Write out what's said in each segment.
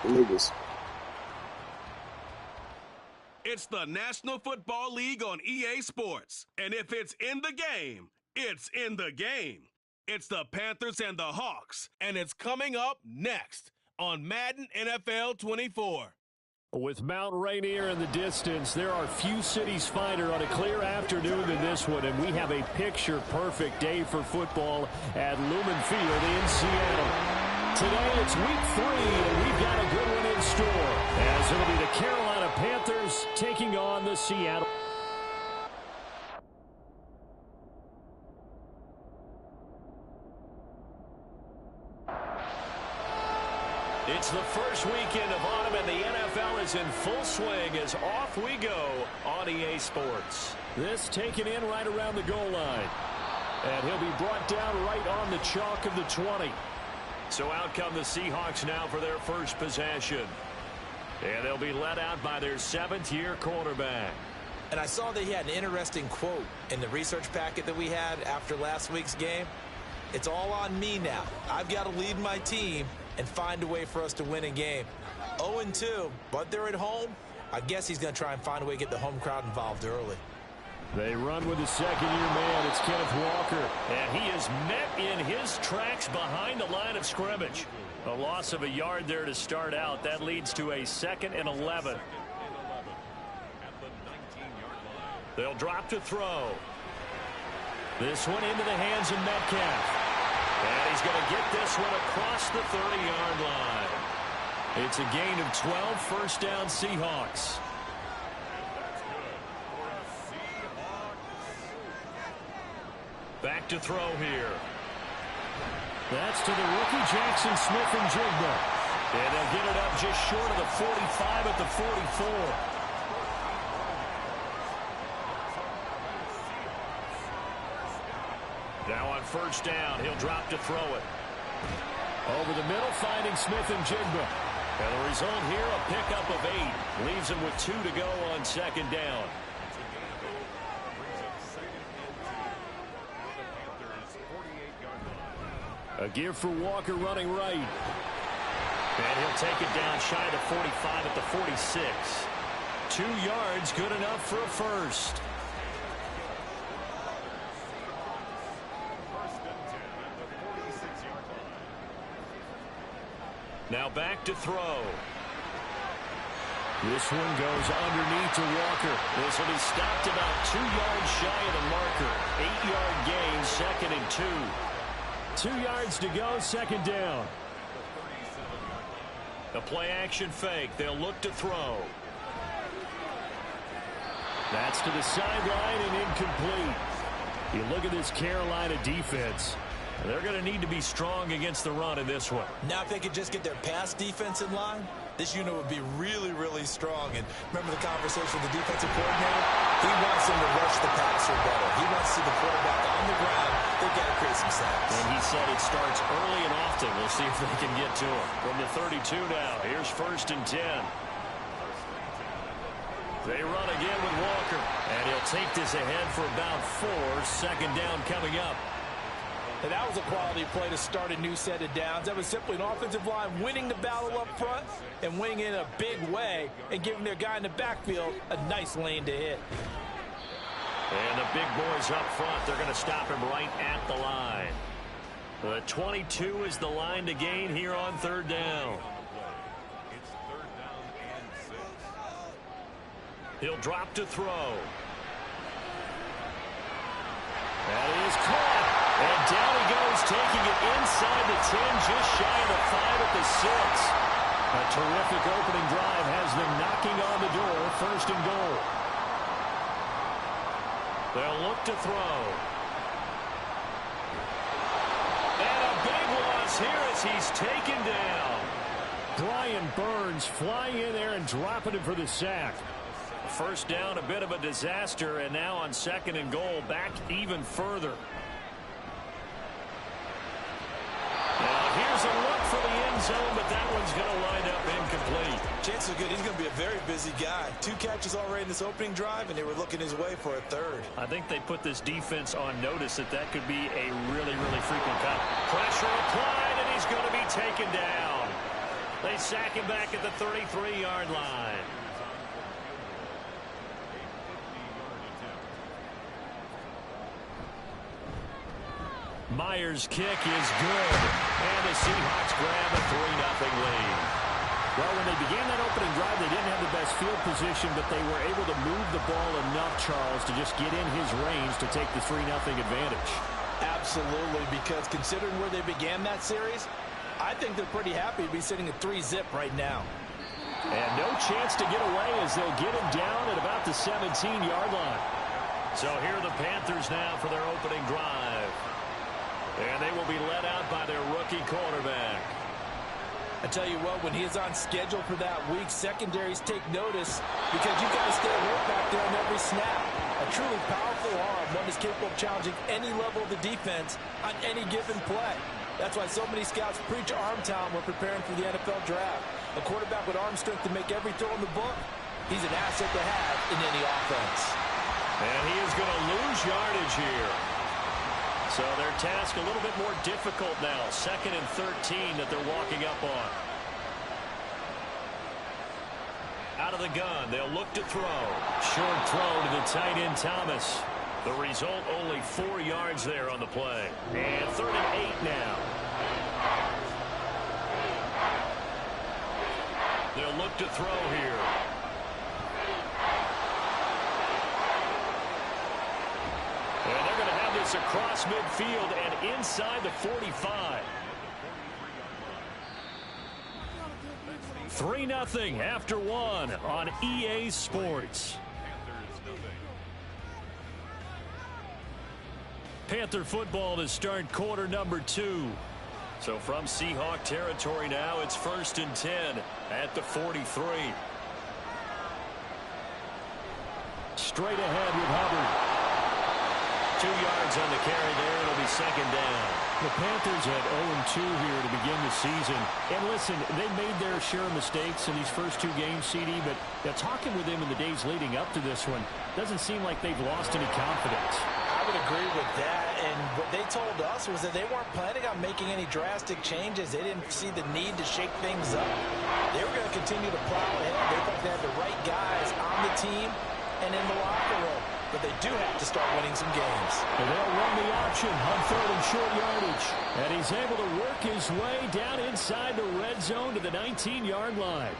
Niggas. It's the National Football League on EA Sports. And if it's in the game, it's in the game. It's the Panthers and the Hawks. And it's coming up next on Madden NFL 24. With Mount Rainier in the distance, there are few cities finer on a clear afternoon than this one, and we have a picture-perfect day for football at Lumen Field in Seattle. Today it's week 3, and we've got a good one in store, as it'll be the Carolina Panthers taking on the Seattle. It's the first weekend of autumn, and the NFL is in full swing as off we go on EA Sports. This taken in right around the goal line. And he'll be brought down right on the chalk of the 20. So out come the Seahawks now for their first possession. And they'll be led out by their 7th-year quarterback. And I saw that he had an interesting quote in the research packet that we had after last week's game. It's all on me now. I've got to lead my team and find a way for us to win a game. 0-2, but they're at home. I guess he's going to try and find a way to get the home crowd involved early. They run with the second-year man. It's Kenneth Walker. And he is met in his tracks behind the line of scrimmage. A loss of a yard there to start out. That leads to a 2nd and 11. They'll drop to throw. This one into the hands of Metcalf. And he's going to get this one across the 30-yard line. It's a gain of 12, first down Seahawks. Back to throw here. That's to the rookie Jackson Smith-Njigba. And they'll get it up just short of the 45 at the 44. Now on first down, he'll drop to throw it. Over the middle, finding Smith-Njigba. And the result here, a pickup of 8. Leaves him with 2 to go on second down. A give for Walker running right. And he'll take it down shy of the 45 at the 46. 2 yards, good enough for a first. Now back to throw. This one goes underneath to Walker. This will be stopped about 2 yards shy of the marker. 8-yard gain, 2nd and 2. 2 yards to go, second down. A play-action fake. They'll look to throw. That's to the sideline and incomplete. You look at this Carolina defense. They're going to need to be strong against the run in this one. Now if they could just get their pass defense in line, this unit would be really, really strong. And remember the conversation with the defensive coordinator? He wants them to rush the passer better. He wants to see the quarterback on the ground. They've got to create some sacks. And he said it starts early and often. We'll see if they can get to him. From the 32 now, here's 1st and 10. They run again with Walker. And he'll take this ahead for about 4. Second down coming up. And that was a quality play to start a new set of downs. That was simply an offensive line winning the battle up front and winning in a big way and giving their guy in the backfield a nice lane to hit. And the big boys up front, they're going to stop him right at the line. The 22 is the line to gain here on 3rd down. It's 3rd down and 6. He'll drop to throw. That is caught. And down he goes, taking it inside the 10, just shy of the 5 at the 6. A terrific opening drive has them knocking on the door, 1st and goal. They'll look to throw. And a big loss here as he's taken down. Brian Burns flying in there and dropping him for the sack. First down, a bit of a disaster, and now on 2nd and goal, back even further. Here's a look for the end zone, but that one's going to wind up incomplete. Chances are good. He's going to be a very busy guy. 2 catches already in this opening drive, and they were looking his way for a 3rd. I think they put this defense on notice that that could be a really, really frequent cut. Pressure applied, and he's going to be taken down. They sack him back at the 33-yard line. Myers' kick is good, and the Seahawks grab a 3-0 lead. Well, when they began that opening drive, they didn't have the best field position, but they were able to move the ball enough, Charles, to just get in his range to take the 3-0 advantage. Absolutely, because considering where they began that series, I think they're pretty happy to be sitting at 3-zip right now. And no chance to get away as they'll get him down at about the 17-yard line. So here are the Panthers now for their opening drive. And they will be led out by their rookie quarterback. I tell you what, when he is on schedule for that week, secondaries take notice because you got to stay alert back there on every snap. A truly powerful arm, one is capable of challenging any level of the defense on any given play. That's why so many scouts preach arm talent when preparing for the NFL draft. A quarterback with arm strength to make every throw in the book, he's an asset to have in any offense. And he is going to lose yardage here. So their task a little bit more difficult now. 2nd and 13 that they're walking up on. Out of the gun, they'll look to throw. Short throw to the tight end, Thomas. The result, only 4 yards there on the play. And 3rd and 8 now. They'll look to throw here. And they're going to have this across midfield and inside the 45. 3-0 after 1 on EA Sports. Panther football to start quarter number 2. So from Seahawk territory now, it's 1st and 10 at the 43. Straight ahead with Hubbard. 2 yards on the carry there. It'll be 2nd down. The Panthers had 0-2 here to begin the season. And listen, they made their share of mistakes in these first 2 games, CD, but talking with them in the days leading up to this one, doesn't seem like they've lost any confidence. I would agree with that, and what they told us was that they weren't planning on making any drastic changes. They didn't see the need to shake things up. They were going to continue to plow ahead. They thought they had the right guys on the team and in the locker room. But they do have to start winning some games. And they'll run the option on 3rd and short yardage. And he's able to work his way down inside the red zone to the 19-yard line.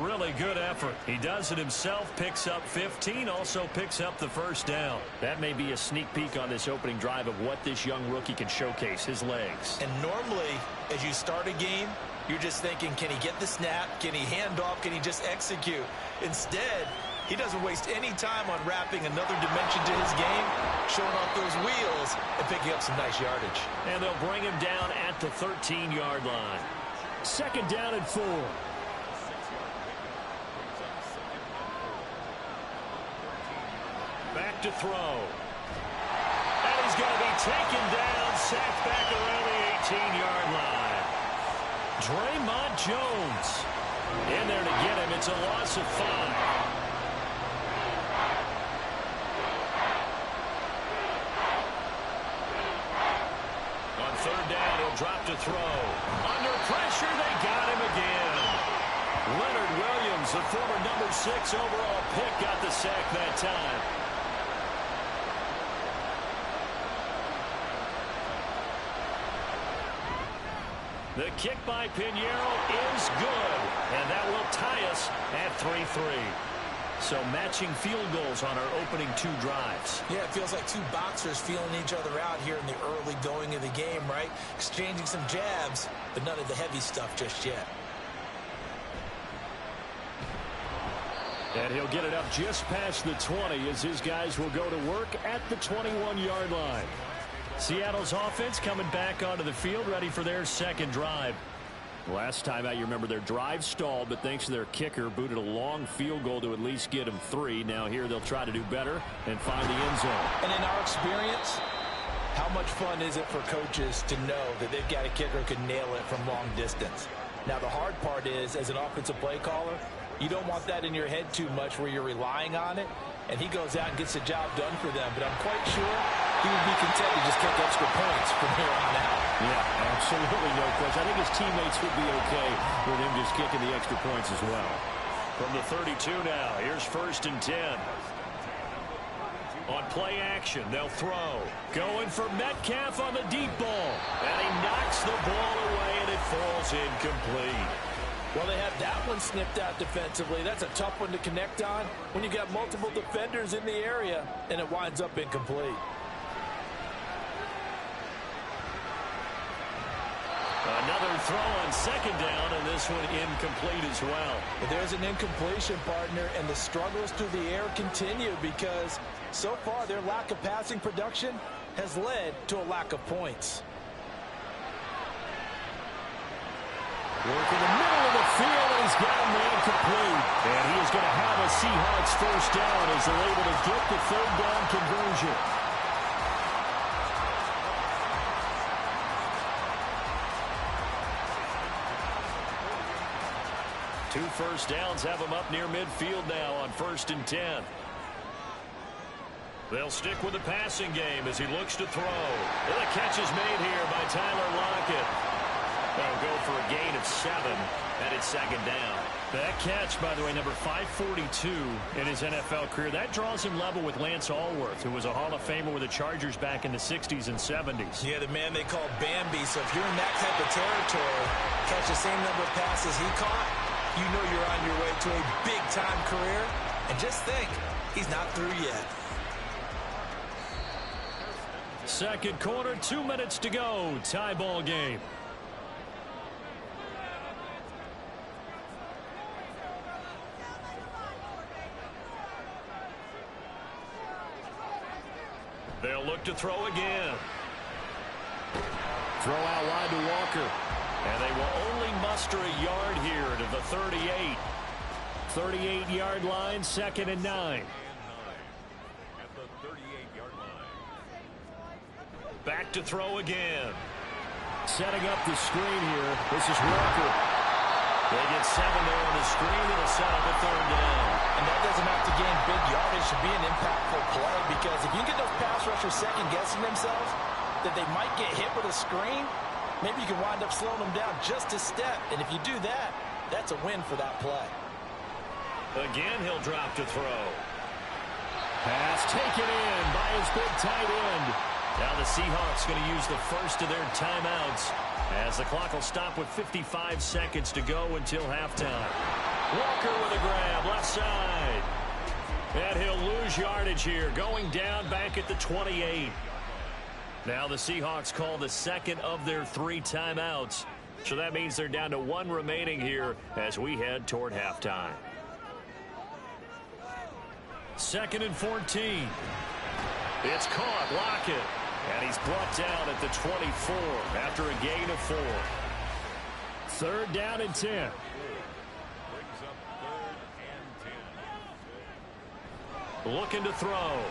Really good effort. He does it himself, picks up 15, also picks up the 1st down. That may be a sneak peek on this opening drive of what this young rookie can showcase, his legs. And normally, as you start a game, you're just thinking, can he get the snap? Can he hand off? Can he just execute? Instead, he doesn't waste any time on wrapping another dimension to his game, showing off those wheels, and picking up some nice yardage. And they'll bring him down at the 13-yard line. 2nd down and 4. Back to throw. And he's going to be taken down, sacked back around the 18-yard line. Draymond Jones in there to get him. It's a loss of 5. On 3rd down, he'll drop to throw. Under pressure, they got him again. Leonard Williams, the former number 6 overall pick, got the sack that time. The kick by Pinheiro is good, and that will tie us at 3-3. So matching field goals on our opening 2 drives. Yeah, it feels like 2 boxers feeling each other out here in the early going of the game, right? Exchanging some jabs, but none of the heavy stuff just yet. And he'll get it up just past the 20 as his guys will go to work at the 21-yard line. Seattle's offense coming back onto the field, ready for their 2nd drive. Last time out, you remember their drive stalled, but thanks to their kicker, booted a long field goal to at least get them 3. Now here they'll try to do better and find the end zone. And in our experience, how much fun is it for coaches to know that they've got a kicker who can nail it from long distance? Now the hard part is, as an offensive play caller, you don't want that in your head too much where you're relying on it, and he goes out and gets the job done for them. But I'm quite sure he would be content to just kick extra points from here on out. Yeah, absolutely no question. I think his teammates would be okay with him just kicking the extra points as well. From the 32 now, here's 1st and 10. On play action, they'll throw. Going for Metcalf on the deep ball. And he knocks the ball away, and it falls incomplete. Well, they have that one snipped out defensively. That's a tough one to connect on when you got multiple defenders in the area, and it winds up incomplete. Another throw on 2nd down, and this one incomplete as well. But there's an incompletion, partner, and the struggles through the air continue because so far their lack of passing production has led to a lack of points. Work in the middle of the field, and he's got a man complete. And he is going to have a Seahawks 1st down as they're able to get the 3rd down conversion. Two 1st downs have them up near midfield now on 1st and 10. They'll stick with the passing game as he looks to throw. And the catch is made here by Tyler Lockett. They'll go for a gain of 7, and it's 2nd down. That catch, by the way, number 542 in his NFL career. That draws him level with Lance Allworth, who was a Hall of Famer with the Chargers back in the 60s and 70s. Yeah, the man they call Bambi. So if you're in that type of territory, catch the same number of passes he caught, you know you're on your way to a big-time career. And just think, he's not through yet. 2nd quarter, 2 minutes to go. Tie ball game. They'll look to throw again. Throw out wide to Walker. And they will only muster a yard here to the 38. 38-yard line, 2nd and 9. At the 38-yard line. Back to throw again. Setting up the screen here. This is Walker. They get 7 there on the screen. It'll set up a 3rd down. And that doesn't have to gain big yardage to be an impactful play, because if you get those pass rushers second-guessing themselves that they might get hit with a screen, maybe you can wind up slowing them down just a step. And if you do that, that's a win for that play. Again, he'll drop to throw. Pass taken in by his big tight end. Now the Seahawks going to use the first of their timeouts as the clock will stop with 55 seconds to go until halftime. Walker with a grab, left side. And he'll lose yardage here, going down back at the 28. Now the Seahawks call the 2nd of their 3 timeouts. So that means they're down to 1 remaining here as we head toward halftime. 2nd and 14. It's caught, Lockett. And he's brought down at the 24 after a gain of 4. 3rd down and 10. Brings up 3rd and 10. Looking to throw.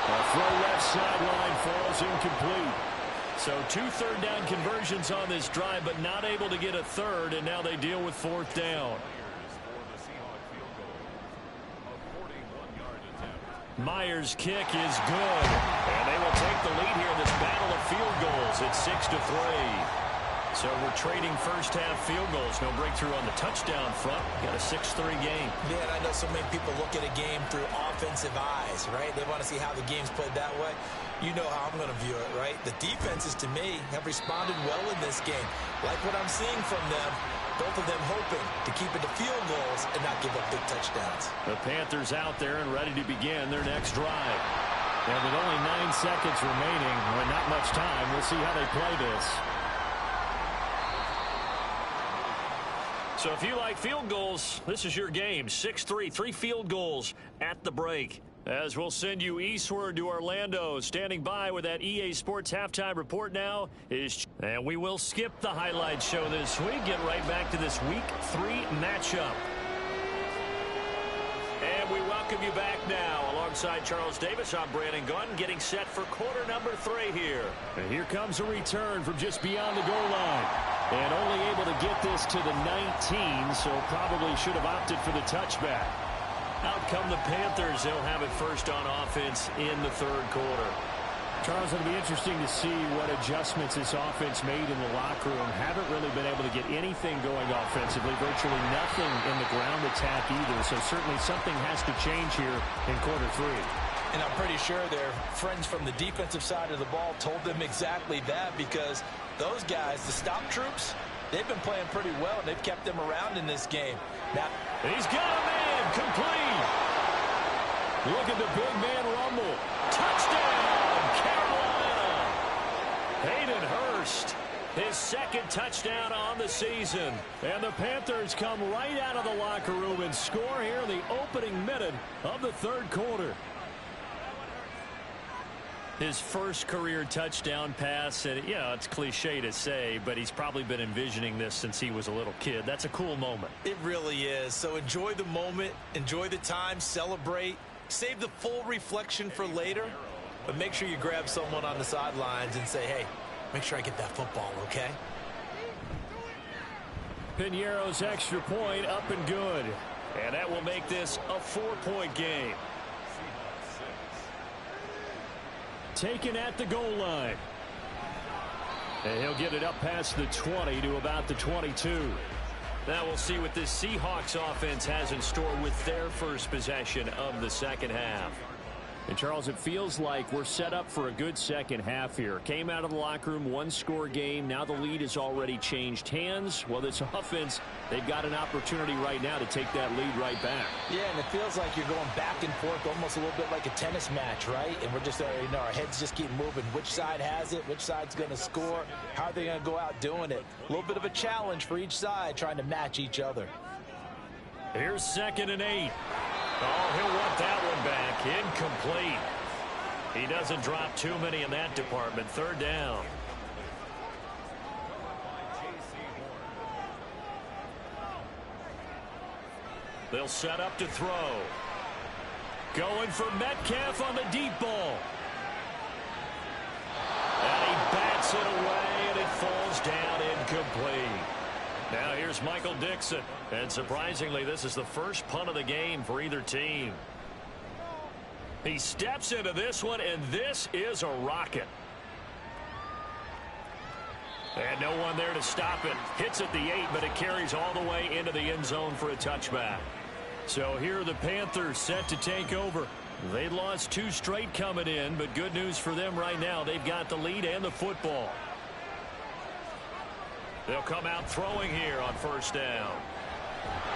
A throw left sideline falls incomplete. So 2 3rd down conversions on this drive, but not able to get a 3rd, and now they deal with 4th down. Myers' kick is good, and they will take the lead here in this battle of field goals at 6-3. So we're trading first-half field goals. No breakthrough on the touchdown front. Got a 6-3 game. Yeah, and I know so many people look at a game through offensive eyes, right? They want to see how the game's played that way. You know how I'm going to view it, right? The defenses, to me, have responded well in this game. Like what I'm seeing from them, both of them hoping to keep it to field goals and not give up big touchdowns. The Panthers out there and ready to begin their next drive. And with only 9 seconds remaining, or not much time, we'll see how they play this. So if you like field goals, this is your game. 6-3, 3 field goals at the break. As we'll send you eastward to Orlando. Standing by with that EA Sports halftime report now is... And we will skip the highlight show this week. Get right back to this Week 3 matchup. And we welcome you back now. Alongside Charles Davis, I'm Brandon Gunn, getting set for quarter number 3 here. And here comes a return from just beyond the goal line. And only able to get this to the 19, so probably should have opted for the touchback. Out come the Panthers. They'll have it first on offense in the third quarter. Charles, it'll be interesting to see what adjustments this offense made in the locker room. Haven't really been able to get anything going offensively. Virtually nothing in the ground attack either. So certainly something has to change here in quarter three. And I'm pretty sure their friends from the defensive side of the ball told them exactly that, because those guys, the stop troops, they've been playing pretty well, and they've kept them around in this game. Now, he's got a man complete. Look at the big man rumble. Touchdown, Carolina. Hayden Hurst, his second touchdown on the season. And the Panthers come right out of the locker room and score here in the opening minute of the third quarter. His first career touchdown pass, and it's cliche to say, but he's probably been envisioning this since he was a little kid. That's a cool moment. It really is. So enjoy the moment, enjoy the time, celebrate, save the full reflection for later, but make sure you grab someone on the sidelines and say, hey, make sure I get that football, okay? Piñeiro's extra point up and good, and that will make this a 4-point game. Taken at the goal line. And he'll get it up past the 20 to about the 22. Now we'll see what this Seahawks offense has in store with their first possession of the second half. And Charles, it feels like we're set up for a good second half here. Came out of the locker room, one-score game. Now the lead has already changed hands. Well, this offense, they've got an opportunity right now to take that lead right back. Yeah, and it feels like you're going back and forth, almost a little bit like a tennis match, right? And we're just, our heads just keep moving. Which side has it? Which side's going to score? How are they going to go out doing it? A little bit of a challenge for each side, trying to match each other. Here's 2nd and 8. Oh, he'll want that one back. Incomplete. He doesn't drop too many in that department. 3rd down. They'll set up to throw. Going for Metcalf on the deep ball. And he bats it away, and it falls down incomplete. Now here's Michael Dixon. And surprisingly, this is the first punt of the game for either team. He steps into this one, and this is a rocket. And no one there to stop it. Hits at the 8, but it carries all the way into the end zone for a touchback. So here are the Panthers set to take over. They lost 2 straight coming in, but good news for them right now. They've got the lead and the football. They'll come out throwing here on 1st down.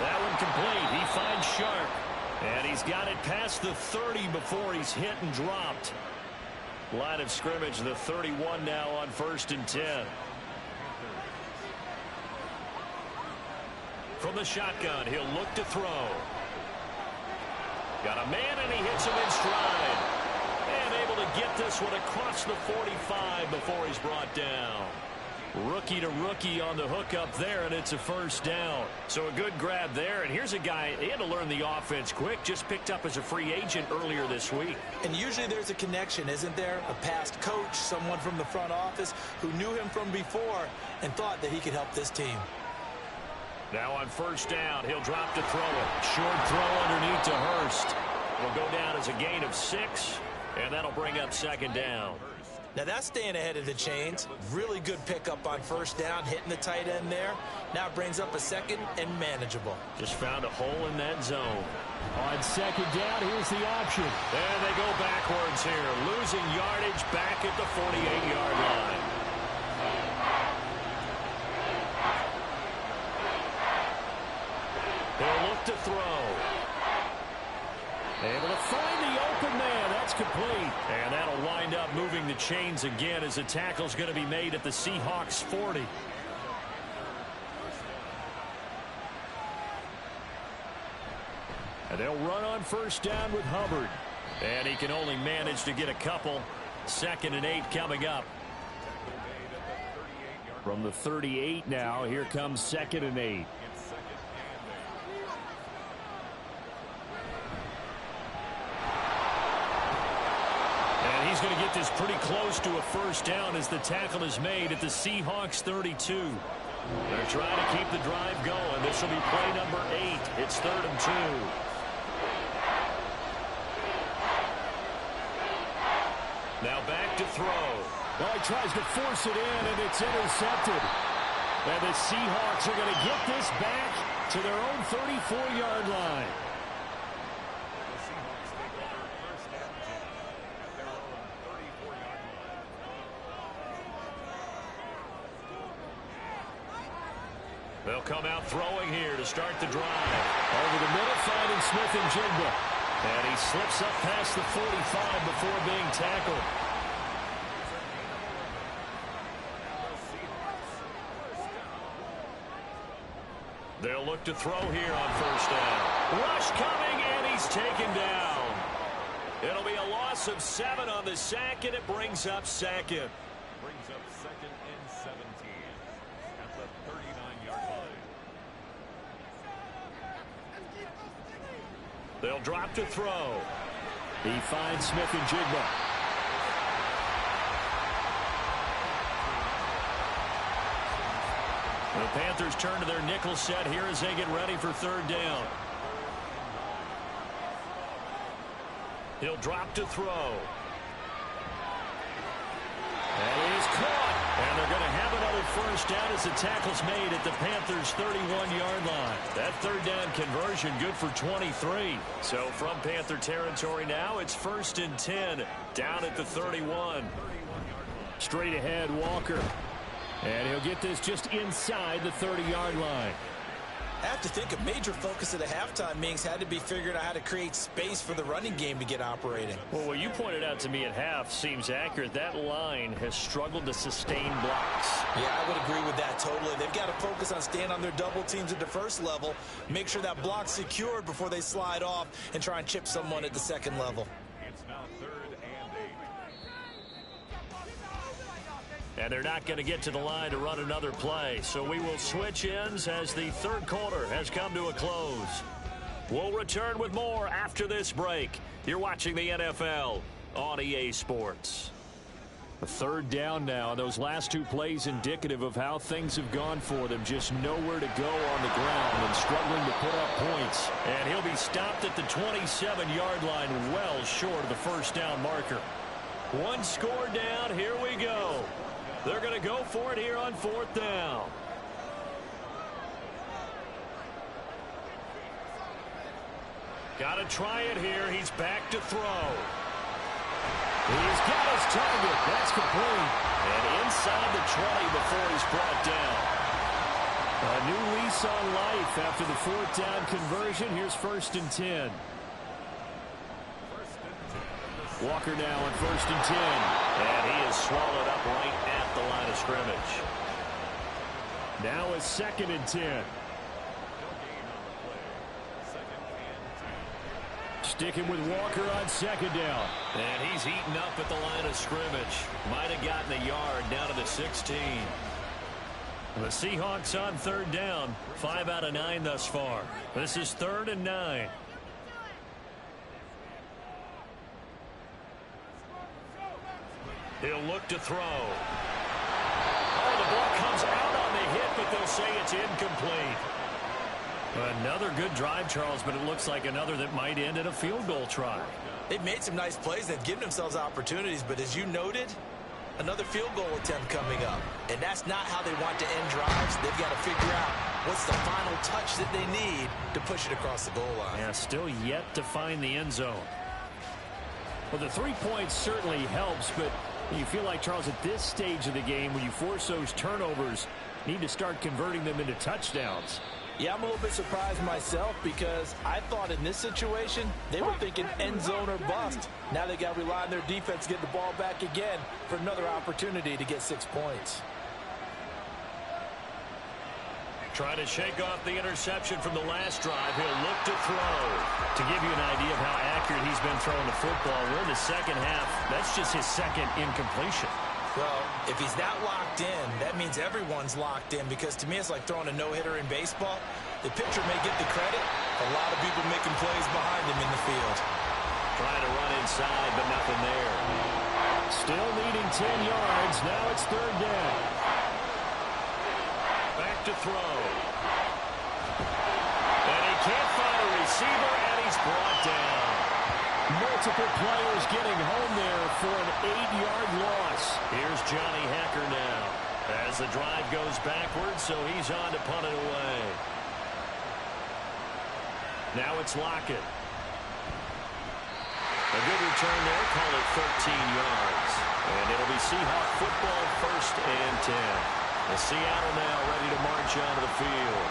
That one complete. He finds Sharp. And he's got it past the 30 before he's hit and dropped. Line of scrimmage, the 31 now on 1st and 10. From the shotgun, he'll look to throw. Got a man, and he hits him in stride. And able to get this one across the 45 before he's brought down. Rookie to rookie on the hookup there, and it's a 1st down. So a good grab there, and here's a guy, he had to learn the offense quick, just picked up as a free agent earlier this week. And usually there's a connection, isn't there? A past coach, someone from the front office who knew him from before and thought that he could help this team. Now on 1st down, he'll drop to throw it. Short throw underneath to Hurst. It'll go down as a gain of 6, and that'll bring up 2nd down. Now that's staying ahead of the chains. Really good pickup on 1st down, hitting the tight end there. Now it brings up a 2nd and manageable. Just found a hole in that zone. On 2nd down, here's the option. And they go backwards here, losing yardage back at the 48-yard line. They'll look to throw. Able to find the open man. That's complete. And that'll wind up moving the chains again as the tackle's going to be made at the Seahawks 40. And they'll run on 1st down with Hubbard. And he can only manage to get a couple. 2nd and 8 coming up. From the 38 now, here comes 2nd and 8. He's going to get this pretty close to a 1st down as the tackle is made at the Seahawks 32. They're trying to keep the drive going. This will be play number 8. It's 3rd and 2. Now back to throw. Well, he tries to force it in, and it's intercepted. And the Seahawks are going to get this back to their own 34-yard line. The Seahawks take over first and 10 at their own 34-yard line. They'll come out throwing here to start the drive. Over the middle, finding Smith and Jigba. And he slips up past the 45 before being tackled. They'll look to throw here on first down. Rush coming, and he's taken down. It'll be a loss of 7 on the sack, and it brings up second. Brings up second and 17 at the 39-yard line. They'll drop to throw. He finds Smith and Jigba. The Panthers turn to their nickel set here as they get ready for third down. He'll drop to throw. And he is caught. And they're going to have another first down as the tackle's made at the Panthers' 31-yard line. That third down conversion good for 23. So from Panther territory now, it's first and 10 down at the 31. Straight ahead, Walker. And he'll get this just inside the 30-yard line. I have to think a major focus of the halftime meetings had to be figuring out how to create space for the running game to get operating. Well, what you pointed out to me at half seems accurate. That line has struggled to sustain blocks. Yeah, I would agree with that totally. They've got to focus on staying on their double teams at the first level, make sure that block's secured before they slide off and try and chip someone at the second level. It's now 3rd and 8. And they're not going to get to the line to run another play. So we will switch ends as the third quarter has come to a close. We'll return with more after this break. You're watching the NFL on EA Sports. A third down now. Those last 2 plays indicative of how things have gone for them. Just nowhere to go on the ground and struggling to put up points. And he'll be stopped at the 27-yard line, well short of the first down marker. One score down. Here we go. They're going to go for it here on 4th down. Got to try it here. He's back to throw. He's got his target. That's complete. And inside the 20 before he's brought down. A new lease on life after the 4th down conversion. Here's 1st and 10. Walker now on 1st and 10. And he is swallowed up right at the line of scrimmage. Now a 2nd and 10. Sticking with Walker on 2nd down. And he's eaten up at the line of scrimmage. Might have gotten a yard down to the 16. The Seahawks on 3rd down. 5 out of 9 thus far. This is 3rd and 9. He'll look to throw. Oh, the ball comes out on the hit, but they'll say it's incomplete. Another good drive, Charles, but it looks like another that might end in a field goal try. They've made some nice plays. They've given themselves opportunities, but as you noted, another field goal attempt coming up. And that's not how they want to end drives. They've got to figure out what's the final touch that they need to push it across the goal line. Yeah, still yet to find the end zone. Well, the 3 points certainly helps, but you feel like, Charles, at this stage of the game, when you force those turnovers, need to start converting them into touchdowns. Yeah, I'm a little bit surprised myself because I thought in this situation they were thinking end zone or bust. Now they got to rely on their defense to get the ball back again for another opportunity to get 6 points. Trying to shake off the interception from the last drive. He'll look to throw. To give you an idea of how accurate he's been throwing the football, we're in the second half. That's just his second incompletion. Well, if he's that locked in, that means everyone's locked in because to me it's like throwing a no-hitter in baseball. The pitcher may get the credit. A lot of people making plays behind him in the field. Trying to run inside, but nothing there. Still needing 10 yards. Now it's 3rd down. Back to throw. And he can't find a receiver, and he's brought down. Multiple players getting home there for an 8-yard loss. Here's Johnny Hecker now as the drive goes backwards, so he's on to punt it away. Now it's Lockett. A good return there, call it 13 yards. And it'll be Seahawk football, 1st and 10. The Seattle now ready to march onto the field.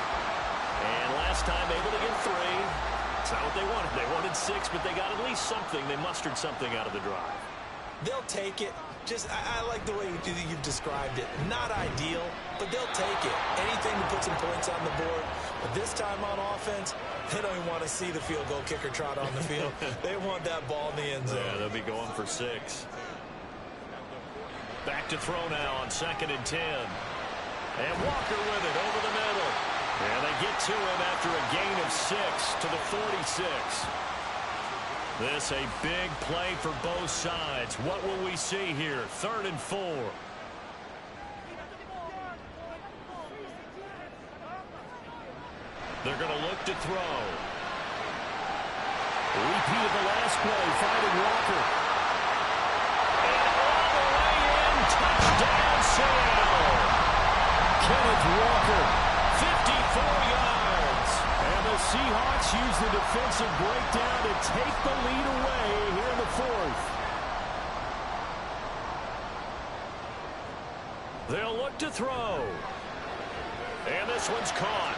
And last time able to get 3. It's not what they wanted. They wanted 6, but they got at least something. They mustered something out of the drive. They'll take it. I like the way you've described it. Not ideal, but they'll take it. Anything to put some points on the board. But this time on offense, they don't even want to see the field goal kicker trot on the field. They want that ball in the end zone. Yeah, they'll be going for 6. Back to throw now on 2nd and 10. And Walker with it over the middle. And they get to him after a gain of 6 to the 46. This a big play for both sides. What will we see here? 3rd and 4. They're going to look to throw. Repeat of the last play, finding Walker. And all the way in, touchdown Seattle. Kenneth Walker, 54 yards. And the Seahawks use the defensive breakdown to take the lead away here in the 4th. They'll look to throw. And this one's caught.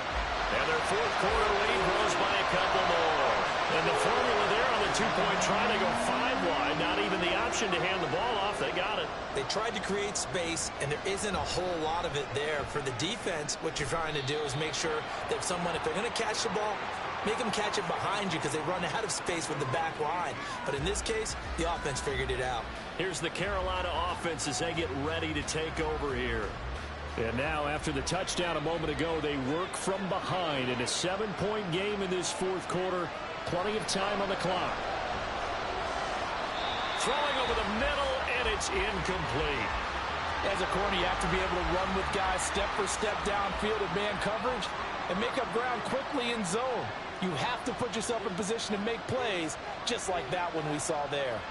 And their 4th quarter lead grows by a couple more. And the formula there on the 2-point try to go 5 wide. Not even the option to hand the ball off. They got it. They tried to create space, and there isn't a whole lot of it there. For the defense, what you're trying to do is make sure that if they're going to catch the ball, make them catch it behind you because they run out of space with the back line. But in this case, the offense figured it out. Here's the Carolina offense as they get ready to take over here. And now, after the touchdown a moment ago, they work from behind in a 7-point game in this 4th quarter. Plenty of time on the clock. Throwing over the middle, and it's incomplete. As a corner, you have to be able to run with guys step for step downfield in man coverage and make up ground quickly in zone. You have to put yourself in position to make plays, just like that one we saw there.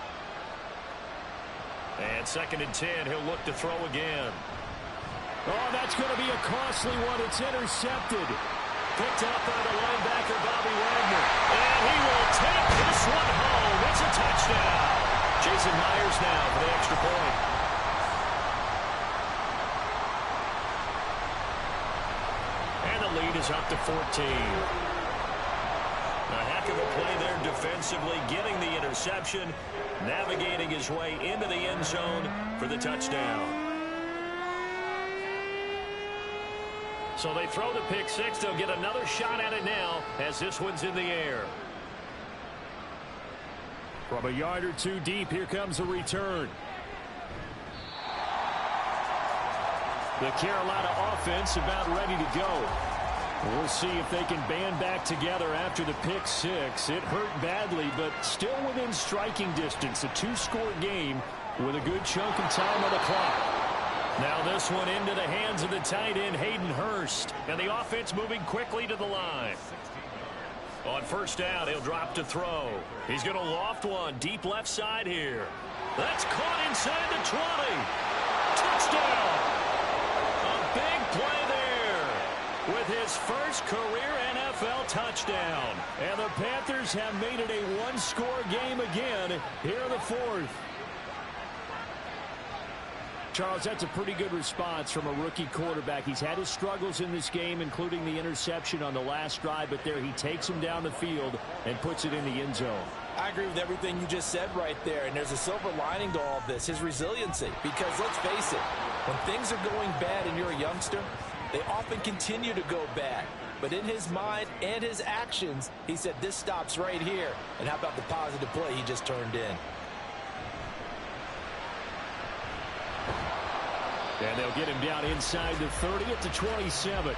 And 2nd and 10, he'll look to throw again. Oh, that's going to be a costly one. It's intercepted. Picked up by the linebacker, Bobby Wagner. And he will take this one home. It's a touchdown. Jason Myers now for the extra point. And the lead is up to 14. A heck of a play there defensively, getting the interception, navigating his way into the end zone for the touchdown. So they throw the pick 6. They'll get another shot at it now as this one's in the air. From a yard or 2 deep, here comes a return. The Carolina offense about ready to go. We'll see if they can band back together after the pick 6. It hurt badly, but still within striking distance. A 2-score game with a good chunk of time on the clock. Now this one into the hands of the tight end, Hayden Hurst. And the offense moving quickly to the line. On 1st down, he'll drop to throw. He's going to loft one deep left side here. That's caught inside the 20. Touchdown! A big play there with his first career NFL touchdown. And the Panthers have made it a 1-score game again here in the 4th. Charles, that's a pretty good response from a rookie quarterback. He's had his struggles in this game, including the interception on the last drive, but there he takes him down the field and puts it in the end zone. I agree with everything you just said right there, and there's a silver lining to all of this, his resiliency. Because let's face it, when things are going bad and you're a youngster, they often continue to go bad. But in his mind and his actions, he said, this stops right here. And how about the positive play he just turned in? And they'll get him down inside the 30 at the 27.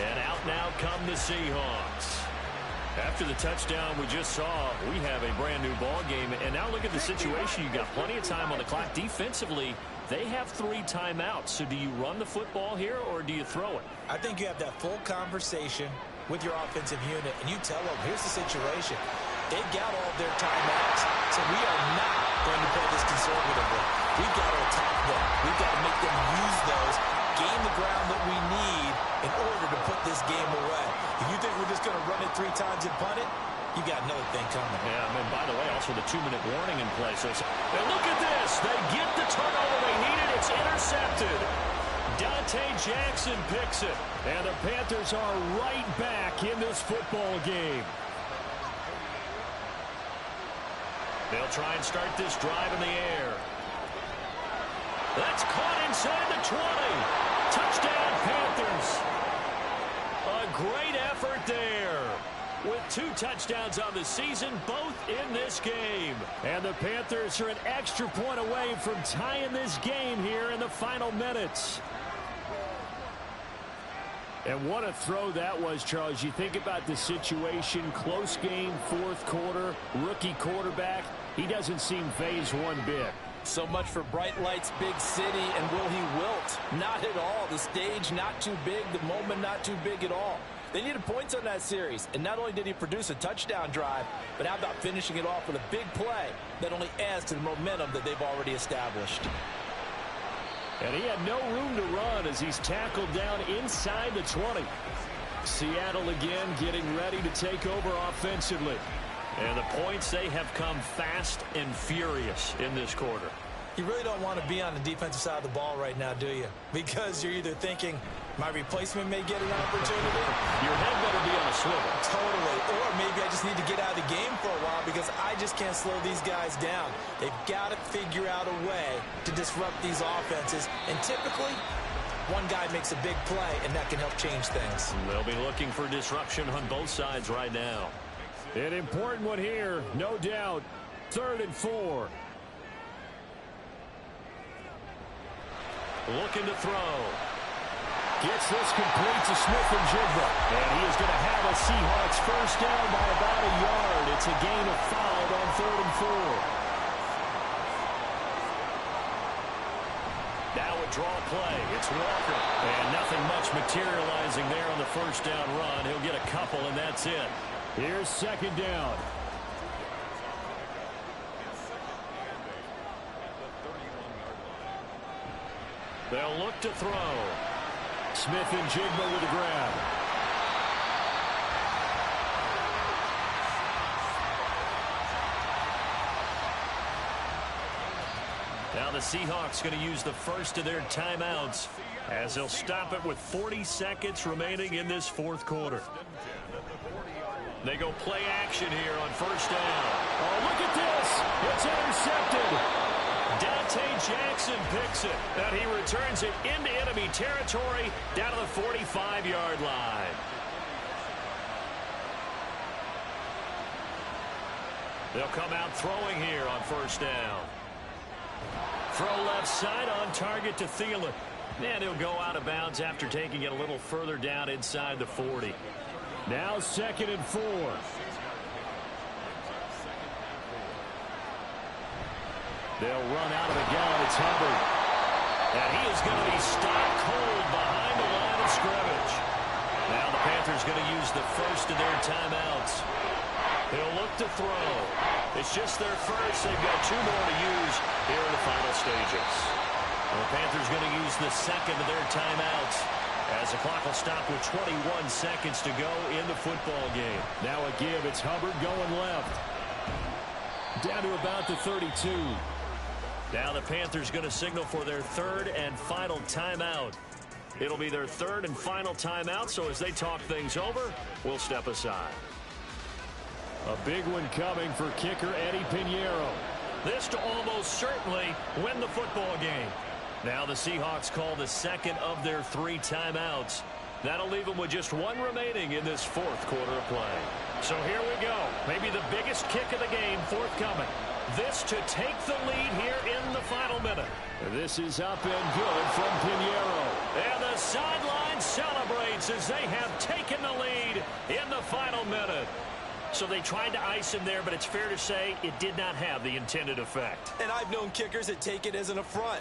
And out now come the Seahawks. After the touchdown we just saw, we have a brand new ball game. And now look at the situation. You've got plenty of time on the clock. Defensively, they have 3 timeouts. So do you run the football here or do you throw it? I think you have that full conversation with your offensive unit, and you tell them, here's the situation. They got all their timeouts, so we are not going to play this conservatively. We've got to attack them. We've got to make them use those, gain the ground that we need in order to put this game away. If you think we're just going to run it 3 times and punt it, you got another thing coming. Yeah, and by the way, also the 2-minute warning in place. And look at this. They get the turnover they needed. It's intercepted. Dante Jackson picks it. And the Panthers are right back in this football game. They'll try and start this drive in the air. That's caught inside the 20. Touchdown, Panthers. A great effort there. With 2 touchdowns on the season, both in this game. And the Panthers are an extra point away from tying this game here in the final minutes. And what a throw that was, Charles. You think about the situation, close game, 4th quarter, rookie quarterback. He doesn't seem fazed one bit. So much for bright lights, big city, and will he wilt? Not at all. The stage not too big, the moment not too big at all. They needed points on that series, and not only did he produce a touchdown drive, but how about finishing it off with a big play that only adds to the momentum that they've already established. And he had no room to run as he's tackled down inside the 20. Seattle again getting ready to take over offensively. And the points, they have come fast and furious in this quarter. You really don't want to be on the defensive side of the ball right now, do you? Because you're either thinking, my replacement may get an opportunity. Your head better be on a swivel. Totally. Or maybe I just need to get out of the game for a while because I just can't slow these guys down. They've got to figure out a way to disrupt these offenses. And typically, one guy makes a big play, and that can help change things. They'll be looking for disruption on both sides right now. An important one here, no doubt. 3rd and 4. Looking to throw. Gets this complete to Smith-Njigba. And he is going to have a Seahawks first down by about a yard. It's a gain of 5 on 3rd and 4. Now a draw play. It's Walker. And nothing much materializing there on the first down run. He'll get a couple, and that's it. Here's 2nd down. They'll look to throw. Smith-Njigba with a grab. Now the Seahawks going to use the first of their timeouts as they'll stop it with 40 seconds remaining in this 4th quarter. They go play action here on first down. Oh, look at this. It's intercepted. Dante Jackson picks it, and he returns it into enemy territory down to the 45-yard line. They'll come out throwing here on first down. Throw left side on target to Thielen. And he'll go out of bounds after taking it a little further down inside the 40. Now 2nd and 4. They'll run out of the gun. It's Hubbard. And he is going to be stopped cold behind the line of scrimmage. Now the Panthers going to use the first of their timeouts. He'll look to throw. It's just their first. They've got 2 more to use here in the final stages. The Panthers going to use the second of their timeouts as the clock will stop with 21 seconds to go in the football game. Now a give. It's Hubbard going left. Down to about the 32. Now the Panthers going to signal for their 3rd and final timeout. It'll be their 3rd and final timeout, so as they talk things over, we'll step aside. A big one coming for kicker Eddie Pinheiro. This to almost certainly win the football game. Now the Seahawks call the second of their 3 timeouts. That'll leave them with just 1 remaining in this 4th quarter of play. So here we go. Maybe the biggest kick of the game forthcoming. This to take the lead here in the final minute. This is up and good from Pinheiro. And the sideline celebrates as they have taken the lead in the final minute. So they tried to ice him there, but it's fair to say it did not have the intended effect. And I've known kickers that take it as an affront.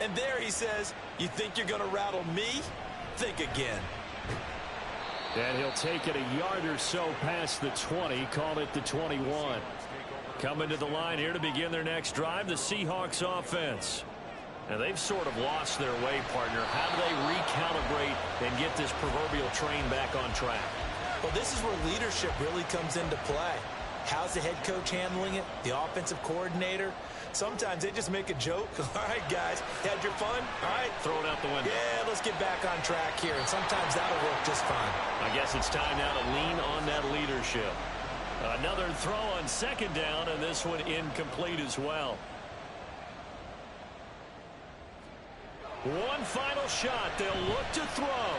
And there he says, you think you're going to rattle me? Think again. And he'll take it a yard or so past the 20, call it the 21. Coming to the line here to begin their next drive, the Seahawks offense. And they've sort of lost their way, partner. How do they recalibrate and get this proverbial train back on track? Well, this is where leadership really comes into play. How's the head coach handling it? The offensive coordinator? Sometimes they just make a joke. All right, guys, had your fun? All right. Throw it out the window. Yeah, let's get back on track here. And sometimes that'll work just fine. I guess it's time now to lean on that leadership. Another throw on second down, and this one incomplete as well. One final shot. They'll look to throw.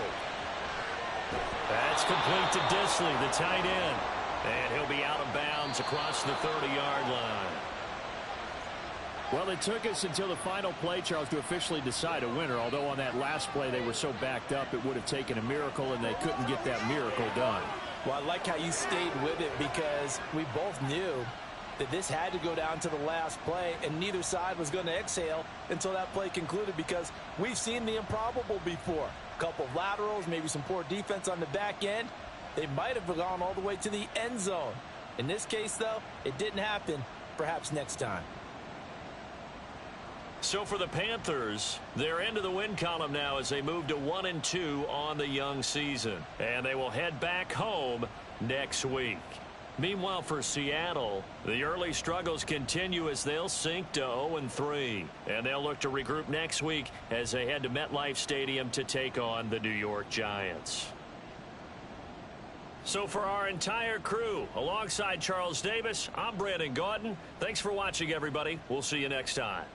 That's complete to Disley, the tight end. And he'll be out of bounds across the 30-yard line. Well, it took us until the final play, Charles, to officially decide a winner. Although on that last play they were so backed up it would have taken a miracle, and they couldn't get that miracle done. Well, I like how you stayed with it because we both knew that this had to go down to the last play, and neither side was going to exhale until that play concluded, because we've seen the improbable before. A couple of laterals, maybe some poor defense on the back end. They might have gone all the way to the end zone. In this case, though, it didn't happen. Perhaps next time. So for the Panthers, they're into the win column now as they move to 1-2 on the young season. And they will head back home next week. Meanwhile, for Seattle, the early struggles continue as they'll sink to 0-3. And they'll look to regroup next week as they head to MetLife Stadium to take on the New York Giants. So for our entire crew, alongside Charles Davis, I'm Brandon Gaudin. Thanks for watching, everybody. We'll see you next time.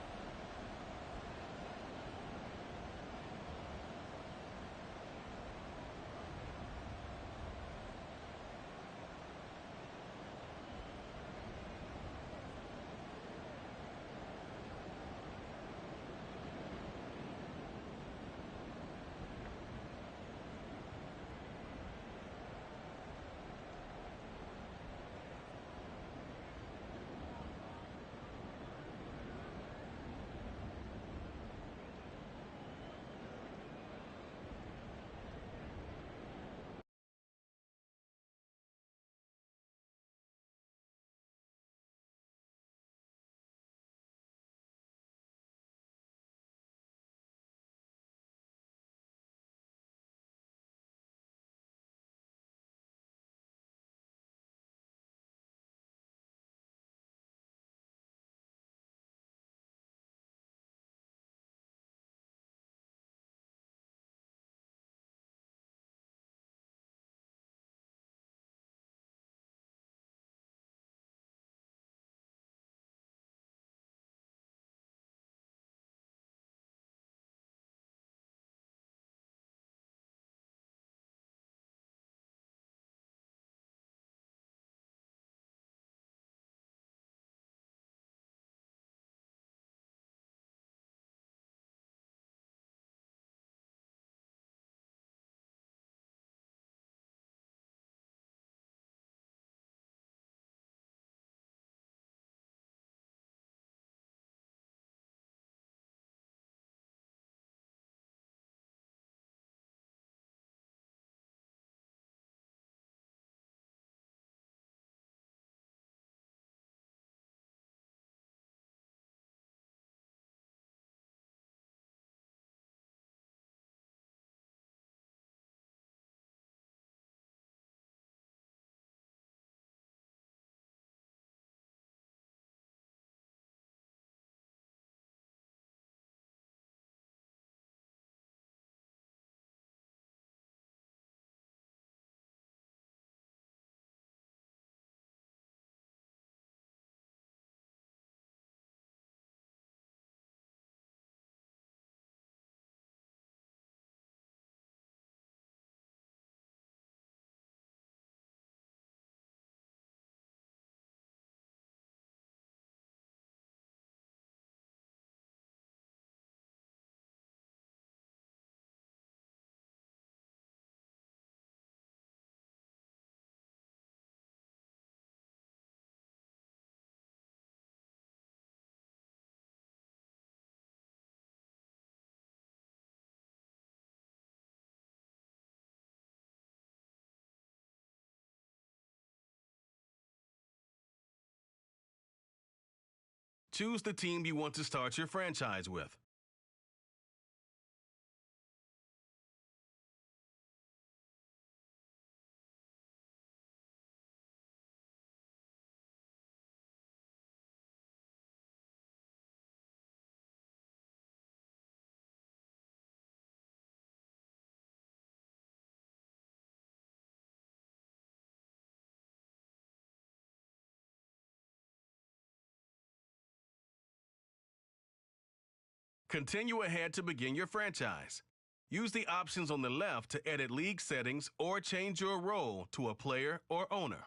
Choose the team you want to start your franchise with. Continue ahead to begin your franchise. Use the options on the left to edit league settings or change your role to a player or owner.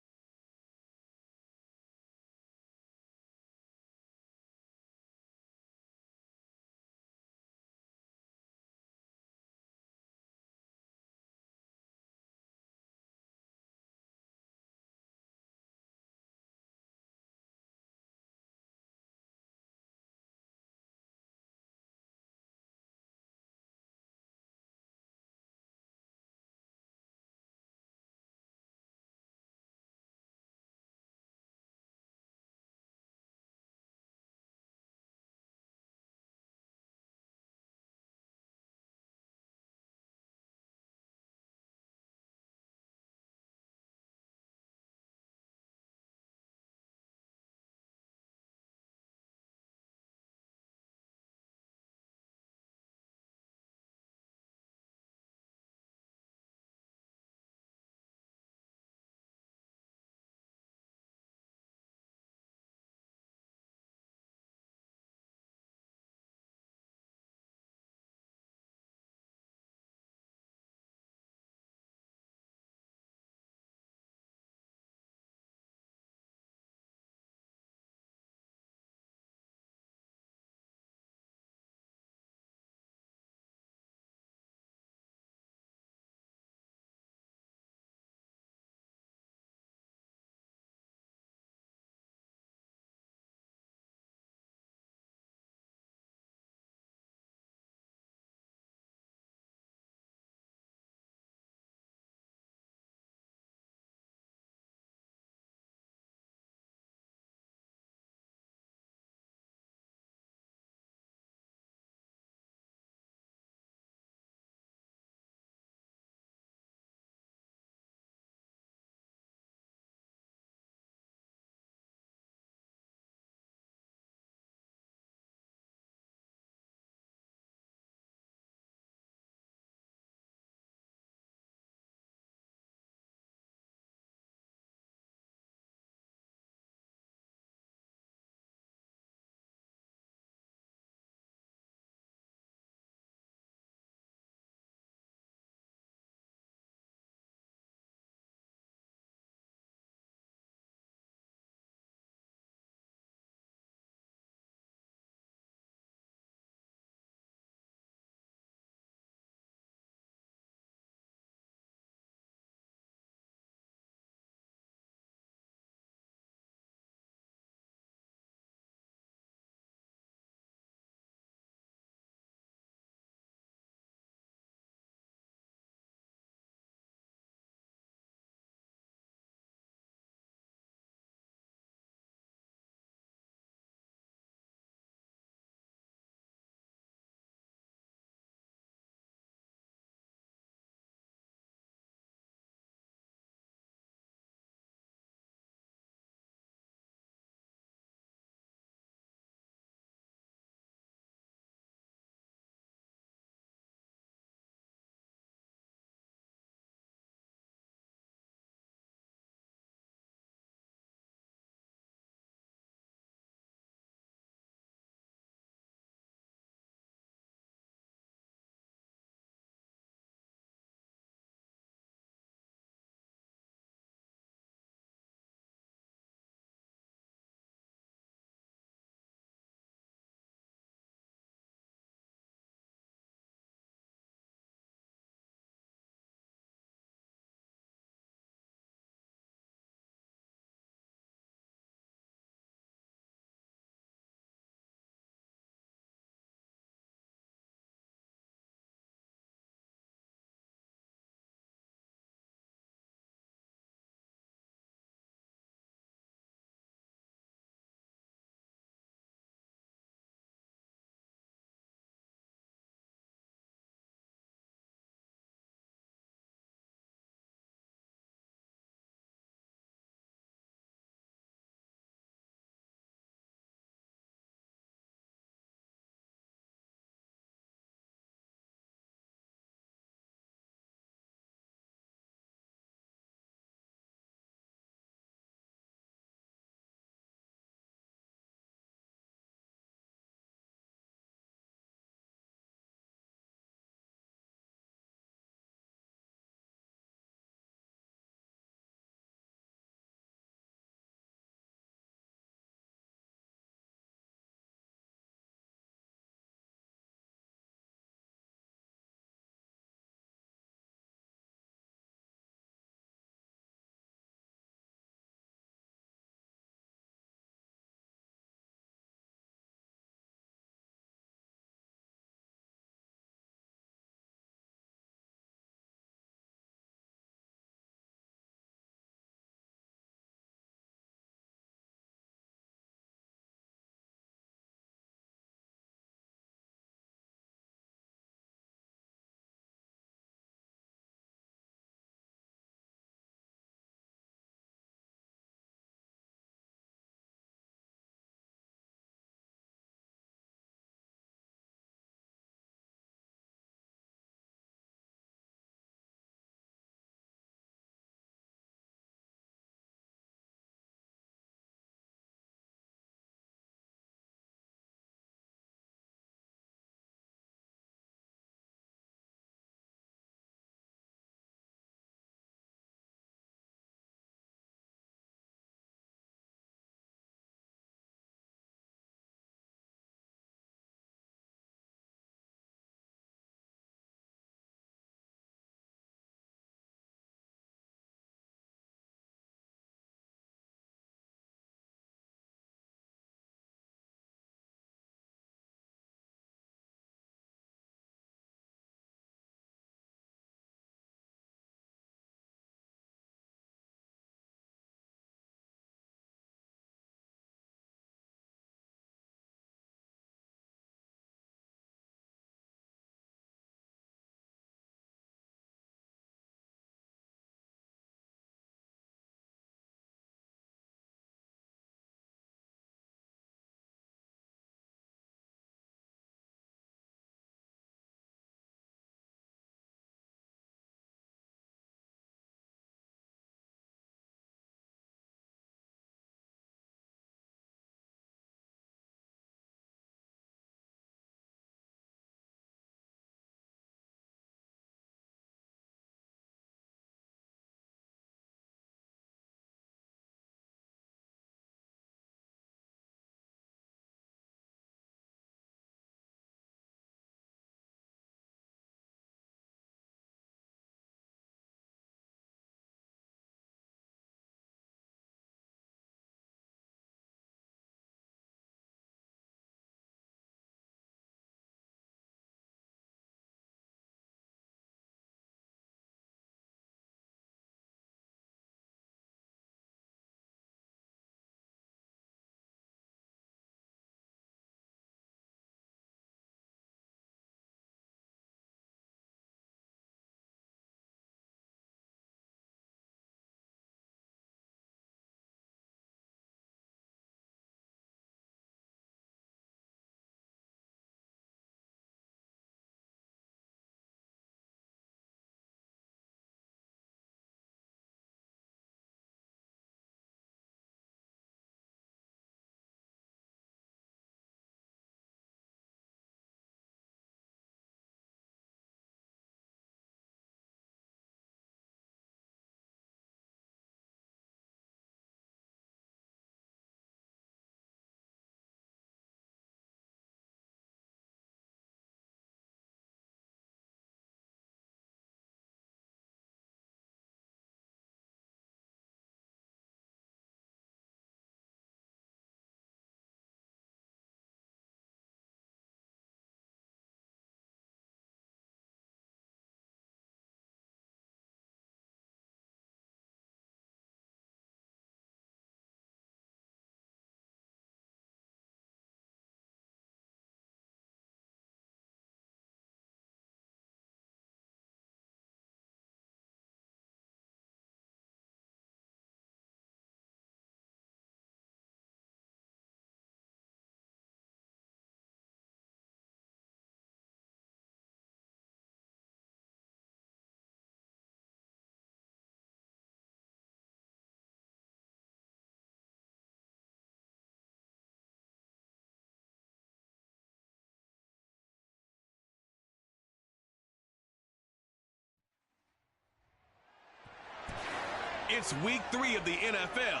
It's week 3 of the NFL,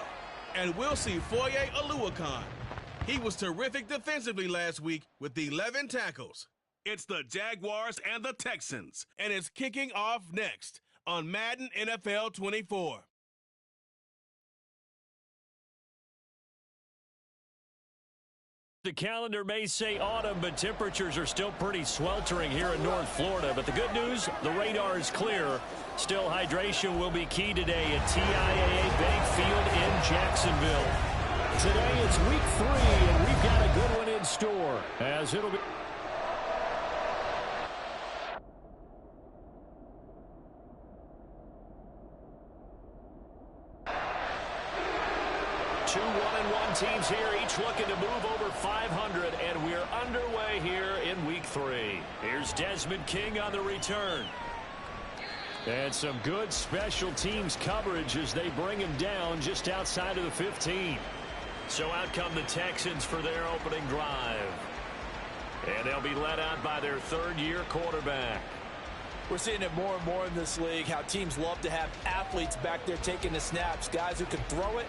and we'll see Foye Oluwakan. He was terrific defensively last week with 11 tackles. It's the Jaguars and the Texans, and it's kicking off next on Madden NFL 24. The calendar may say autumn, but temperatures are still pretty sweltering here in North Florida. But the good news, the radar is clear. Still, hydration will be key today at TIAA Bank Field in Jacksonville. Today it's week 3, and we've got a good one in store, as it'll be... Two 1-1 teams here, each looking to move over 500, and we're underway here in week 3. Here's Desmond King on the return. And some good special teams coverage as they bring him down just outside of the 15. So out come the Texans for their opening drive. And they'll be led out by their third-year quarterback. We're seeing it more and more in this league, how teams love to have athletes back there taking the snaps, guys who can throw it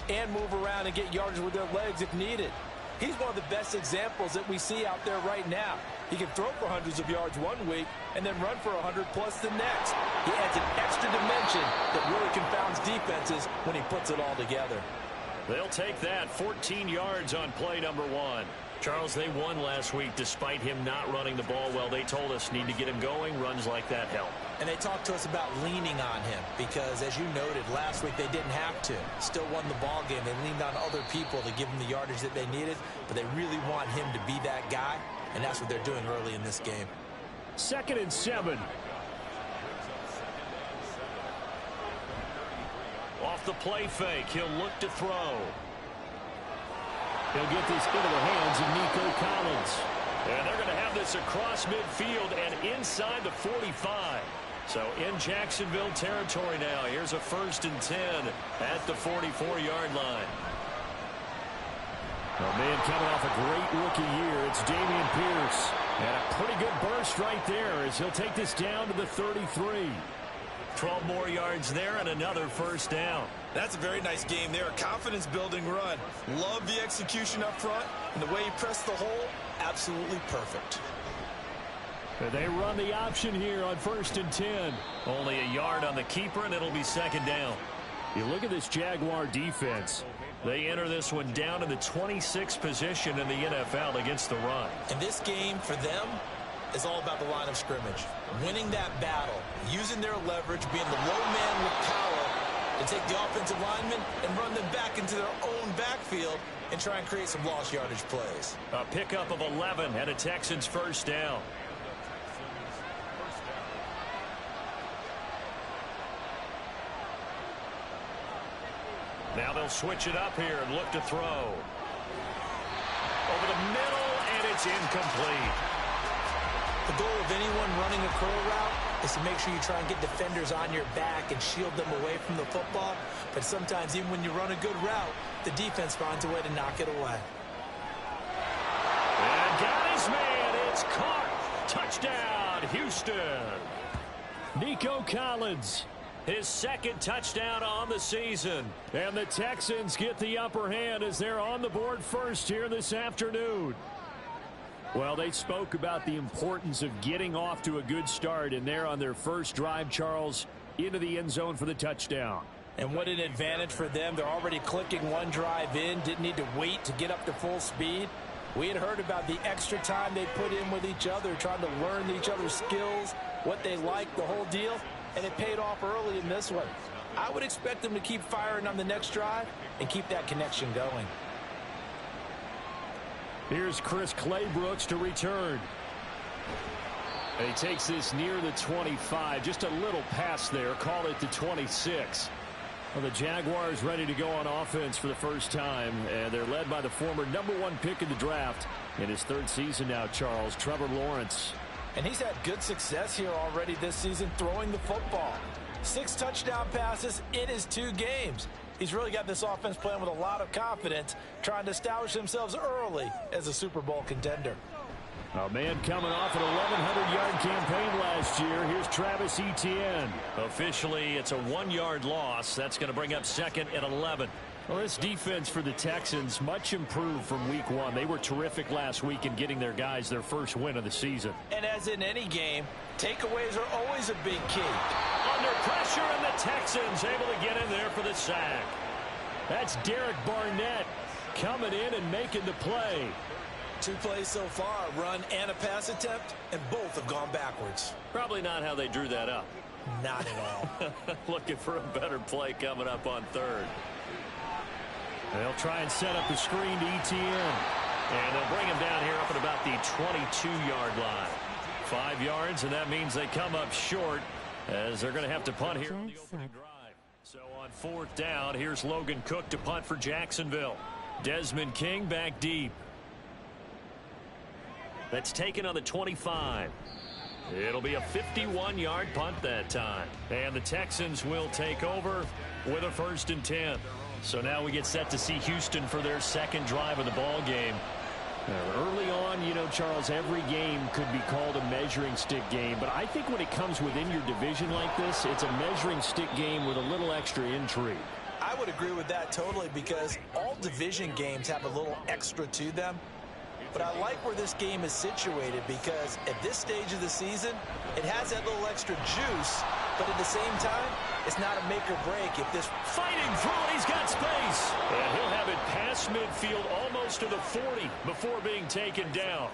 and move around and get yardage with their legs if needed. He's one of the best examples that we see out there right now. He can throw for hundreds of yards one week and then run for 100+ the next. He adds an extra dimension that really confounds defenses when he puts it all together. They'll take that, 14 yards on play number 1. Charles, they won last week despite him not running the ball well. They told us need to get him going. Runs like that help. And they talked to us about leaning on him because, as you noted, last week they didn't have to. Still won the ball game. They leaned on other people to give them the yardage that they needed, but they really want him to be that guy, and that's what they're doing early in this game. 2nd and 7. Off the play fake, he'll look to throw. He'll get this into the hands of Nico Collins. And they're going to have this across midfield and inside the 45. So in Jacksonville territory now. Here's a 1st and 10 at the 44-yard line. Oh, man, coming off a great rookie year, it's Dameon Pierce. And a pretty good burst right there as he'll take this down to the 33. 12 more yards there and another 1st down. That's a very nice game there. A confidence-building run. Love the execution up front. And the way he pressed the hole, absolutely perfect. They run the option here on 1st and 10. Only a yard on the keeper, and it'll be 2nd down. You look at this Jaguar defense. They enter this one down in the 26th position in the NFL against the run. And this game, for them, is all about the line of scrimmage. Winning that battle, using their leverage, being the low man with power, to take the offensive linemen and run them back into their own backfield and try and create some lost yardage plays. A pickup of 11 and a Texans 1st down. Now they'll switch it up here and look to throw. Over the middle, and it's incomplete. The goal of anyone running a curl route is to make sure you try and get defenders on your back and shield them away from the football. But sometimes, even when you run a good route, the defense finds a way to knock it away. And got his man. It's caught. Touchdown, Houston. Nico Collins. His 2nd touchdown on the season. And the Texans get the upper hand as they're on the board first here this afternoon. Well, they spoke about the importance of getting off to a good start, and they're on their first drive, Charles, into the end zone for the touchdown. And what an advantage for them. They're already clicking one drive in, didn't need to wait to get up to full speed. We had heard about the extra time they put in with each other, trying to learn each other's skills, what they like, the whole deal, and it paid off early in this one. I would expect them to keep firing on the next drive and keep that connection going. Here's Chris Claybrooks to return. And he takes this near the 25. Just a little pass there. Call it the 26. Well, the Jaguars ready to go on offense for the first time. And they're led by the former #1 pick in the draft. In his 3rd season now, Charles, Trevor Lawrence. And he's had good success here already this season throwing the football. 6 touchdown passes in his 2 games. He's really got this offense playing with a lot of confidence, trying to establish themselves early as a Super Bowl contender. A man coming off an 1,100-yard campaign last year. Here's Travis Etienne. Officially, it's a 1-yard loss. That's going to bring up second and 11. Well, this defense for the Texans, much improved from week 1. They were terrific last week in getting their guys their first win of the season. And as in any game, takeaways are always a big key. Under pressure, and the Texans able to get in there for the sack. That's Derek Barnett coming in and making the play. 2 plays so far, a run and a pass attempt, and both have gone backwards. Probably not how they drew that up. Not at all. Looking for a better play coming up on third. They'll try and set up the screen to Etienne. And they'll bring him down here up at about the 22-yard line. 5 yards, and that means they come up short as they're going to have to punt here on the opening drive. So on 4th down, here's Logan Cook to punt for Jacksonville. Desmond King back deep. That's taken on the 25. It'll be a 51-yard punt that time. And the Texans will take over with a 1st and 10. So now we get set to see Houston for their second drive of the ball game. Early on, you know, Charles, every game could be called a measuring stick game. But I think when it comes within your division like this, it's a measuring stick game with a little extra intrigue. I would agree with that totally because all division games have a little extra to them. But I like where this game is situated because at this stage of the season, it has that little extra juice, but at the same time, it's not a make or break. If this fighting through it, he's got space. And he'll have it past midfield almost to the 40 before being taken down.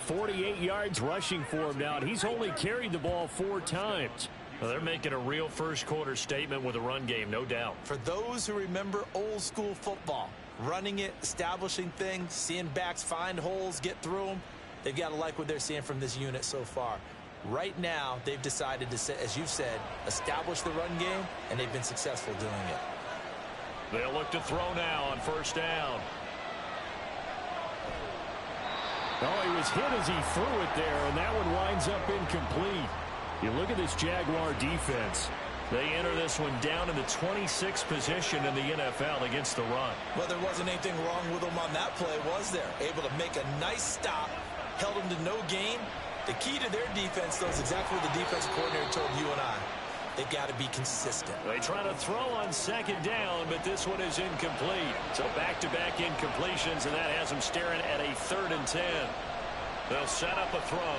48 yards rushing for him now, and he's only carried the ball 4 times. Well, they're making a real first-quarter statement with a run game, no doubt. For those who remember old-school football, running it, establishing things, seeing backs find holes, get through them, they've got to like what they're seeing from this unit so far. Right now, they've decided to, as you said, establish the run game, and they've been successful doing it. They'll look to throw now on 1st down. Oh, he was hit as he threw it there, and that one winds up incomplete. You look at this Jaguar defense. They enter this one down in the 26th position in the NFL against the run. Well, there wasn't anything wrong with them on that play, was there? Able to make a nice stop, held them to no gain. The key to their defense, though, is exactly what the defensive coordinator told you and I. They've got to be consistent. They try to throw on 2nd down, but this one is incomplete. So back-to-back incompletions, and that has them staring at a 3rd and 10. They'll set up a throw.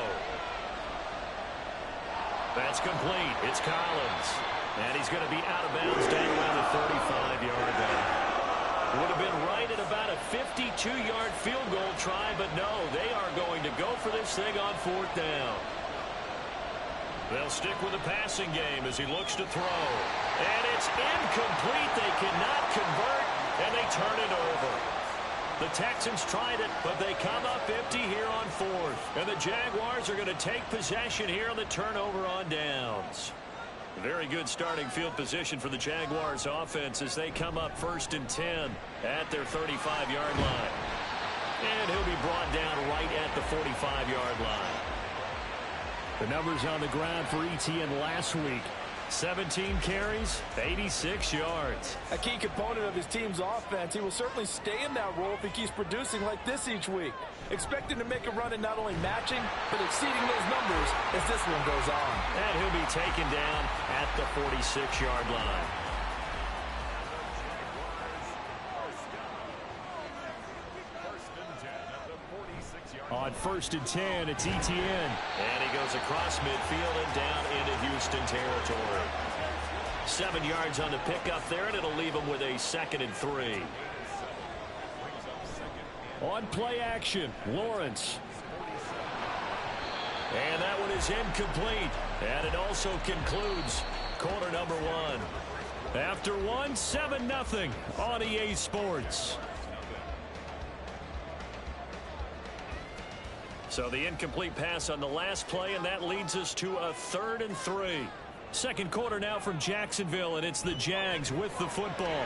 That's complete. It's Collins. And he's going to be out of bounds down around the 35-yard line. Would have been right at about a 52-yard field goal try, but no, they are going to go for this thing on 4th down. They'll stick with the passing game as he looks to throw. And it's incomplete. They cannot convert, and they turn it over. The Texans tried it, but they come up empty here on 4th. And the Jaguars are going to take possession here on the turnover on downs. Very good starting field position for the Jaguars offense as they come up 1st and 10 at their 35-yard line. And he'll be brought down right at the 45-yard line. The numbers on the ground for Etienne last week. 17 carries, 86 yards. A key component of his team's offense. He will certainly stay in that role if he keeps producing like this each week. Expecting to make a run and not only matching, but exceeding those numbers as this one goes on. And he'll be taken down at the 46-yard line. On 1st and 10, it's Etienne. And he goes across midfield and down into Houston territory. 7 yards on the pickup there, and it'll leave him with a 2nd and 3. On play action, Lawrence. And that one is incomplete. And it also concludes quarter number 1. After one, 7-0 on EA Sports. So the incomplete pass on the last play, and that leads us to a 3rd and 3. Second quarter now from Jacksonville, and it's the Jags with the football.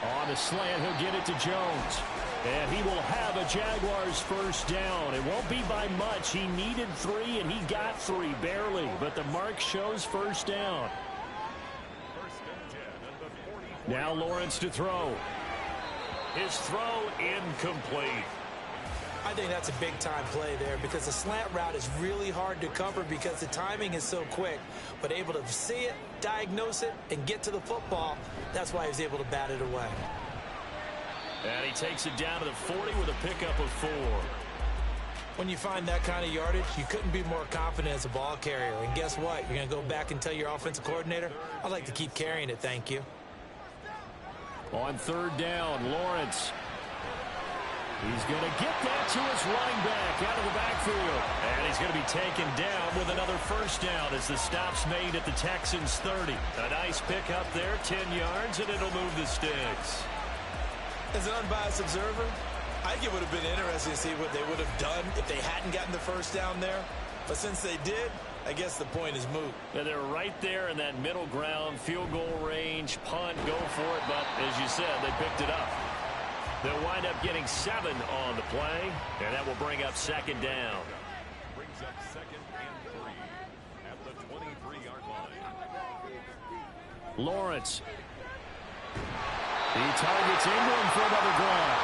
On the slant, he'll get it to Jones. And he will have a Jaguars 1st down. It won't be by much. He needed 3, and he got 3, barely. But the mark shows 1st down. Now Lawrence to throw. His throw incomplete. I think that's a big-time play there because the slant route is really hard to cover because the timing is so quick. But able to see it, diagnose it, and get to the football, that's why he was able to bat it away. And he takes it down to the 40 with a pickup of 4. When you find that kind of yardage, you couldn't be more confident as a ball carrier. And guess what? You're going to go back and tell your offensive coordinator, I'd like to keep carrying it, thank you. On third down, Lawrence. He's going to get that to his running back out of the backfield. And he's going to be taken down with another first down as the stop's made at the Texans' 30. A nice pickup there, 10 yards, and it'll move the sticks. As an unbiased observer, I think it would have been interesting to see what they would have done if they hadn't gotten the first down there. But since they did, I guess the point is moot. And they're right there in that middle ground, field goal range, punt, go for it. But as you said, they picked it up. They'll wind up getting 7 on the play, and that will bring up second down. Brings up 2nd and 3 at the 23-yard line. Lawrence. He targets Ingram for another grab.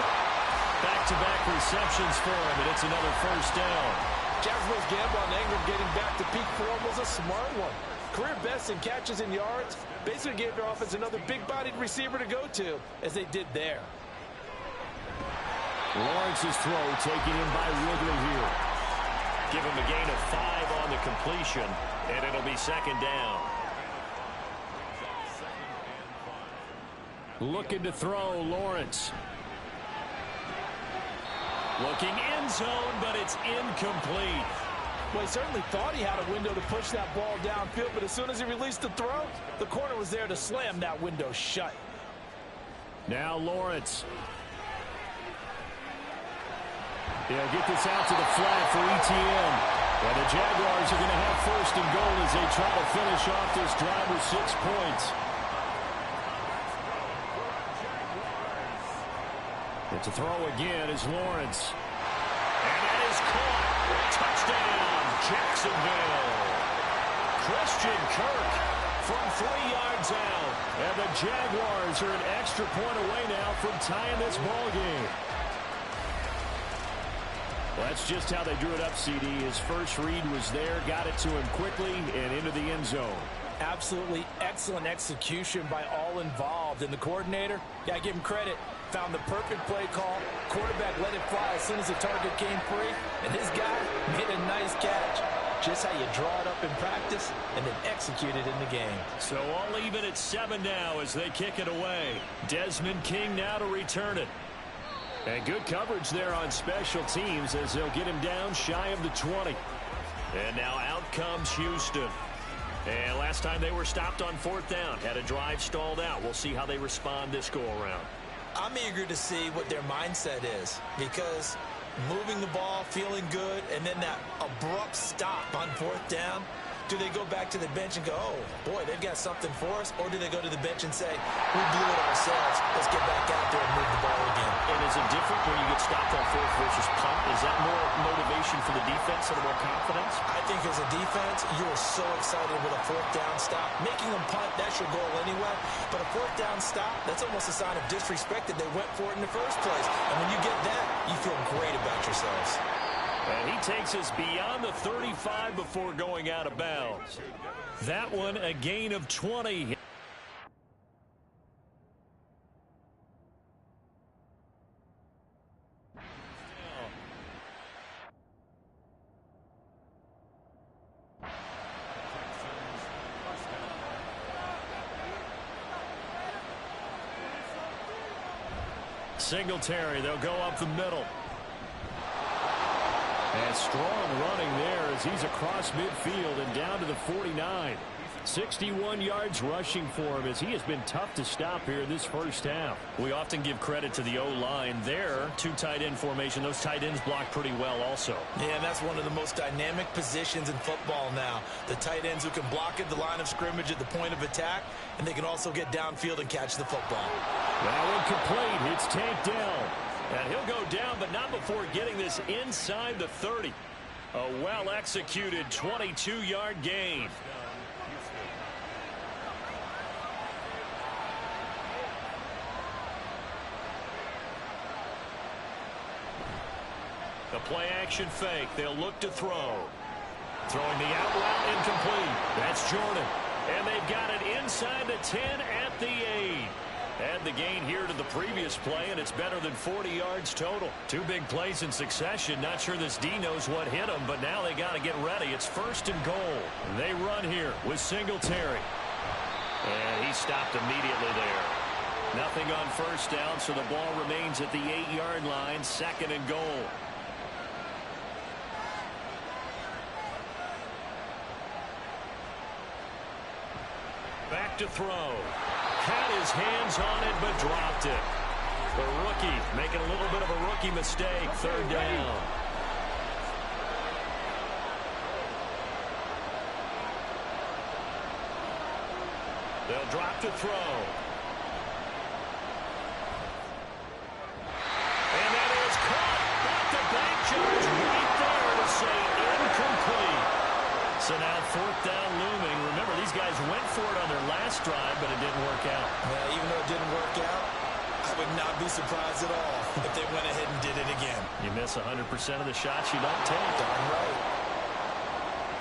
Back-to-back receptions for him, and it's another first down. Jacksonville's gamble on Ingram getting back to peak form was a smart one. Career best in catches and yards. Basically gave their offense another big-bodied receiver to go to, as they did there. Lawrence's throw taken in by Ridley here. Give him a gain of 5 on the completion, and it'll be second down. Looking to throw, Lawrence. Looking end zone, but it's incomplete. Well, he certainly thought he had a window to push that ball downfield, but as soon as he released the throw, the corner was there to slam that window shut. Now Lawrence. He'll get this out to the flat for ETN. And the Jaguars are going to have first and goal as they try to finish off this drive with 6 points. And to throw again is Lawrence. And that is caught. Touchdown, Jacksonville. Christian Kirk from 3 yards out. And the Jaguars are an extra point away now from tying this ball game. Well, that's just how they drew it up, CD. His first read was there, got it to him quickly, and into the end zone. Absolutely excellent execution by all involved. And the coordinator, got to give him credit, found the perfect play call. Quarterback let it fly as soon as the target came free, and his guy made a nice catch. Just how you draw it up in practice and then execute it in the game. So all even at 7 now as they kick it away. Desmond King now to return it. And good coverage there on special teams as they'll get him down shy of the 20. And now out comes Houston. And last time they were stopped on 4th down. Had a drive stalled out. We'll see how they respond this go-around. I'm eager to see what their mindset is because moving the ball, feeling good, and then that abrupt stop on 4th down. Do they go back to the bench and go, oh, boy, they've got something for us? Or do they go to the bench and say, we blew it ourselves. Let's get back out there and move the ball again. And is it different when you get stopped on 4th versus punt? Is that more motivation for the defense and more confidence? I think as a defense, you are so excited with a 4th down stop. Making them punt, that's your goal anyway. But a 4th down stop, that's almost a sign of disrespect that they went for it in the first place. And when you get that, you feel great about yourselves. And he takes us beyond the 35 before going out of bounds. That one, a gain of 20. Singletary, they'll go up the middle. And strong running there as he's across midfield and down to the 49. 61 yards rushing for him as he has been tough to stop here this first half. We often give credit to the O-line there. 2 tight end formation. Those tight ends block pretty well also. Yeah, and that's one of the most dynamic positions in football now. The tight ends who can block at the line of scrimmage at the point of attack, and they can also get downfield and catch the football. Now incomplete. It's tanked down. And he'll go down, but not before getting this inside the 30. A well-executed 22-yard gain. The play action fake. They'll look to throw. Throwing the out route incomplete. That's Jordan. And they've got it inside the 10 at the 8. Add the gain here to the previous play, and it's better than 40 yards total. Two big plays in succession. Not sure this D knows what hit them, but now they got to get ready. It's 1st and goal. They run here with Singletary. And he stopped immediately there. Nothing on 1st down, so the ball remains at the 8-yard line. 2nd and goal. Back to throw. Had his hands on it, but dropped it. The rookie making a little bit of a rookie mistake. 3rd down. They'll drop to throw. And that is caught. Got the bank judge right there to say incomplete. So now 4th down looming. Remember, these guys went for it on their last drive, but it didn't work out. Yeah, even though it didn't work out, I would not be surprised at all if they went ahead and did it again. You miss 100% of the shots you don't take. Darn right.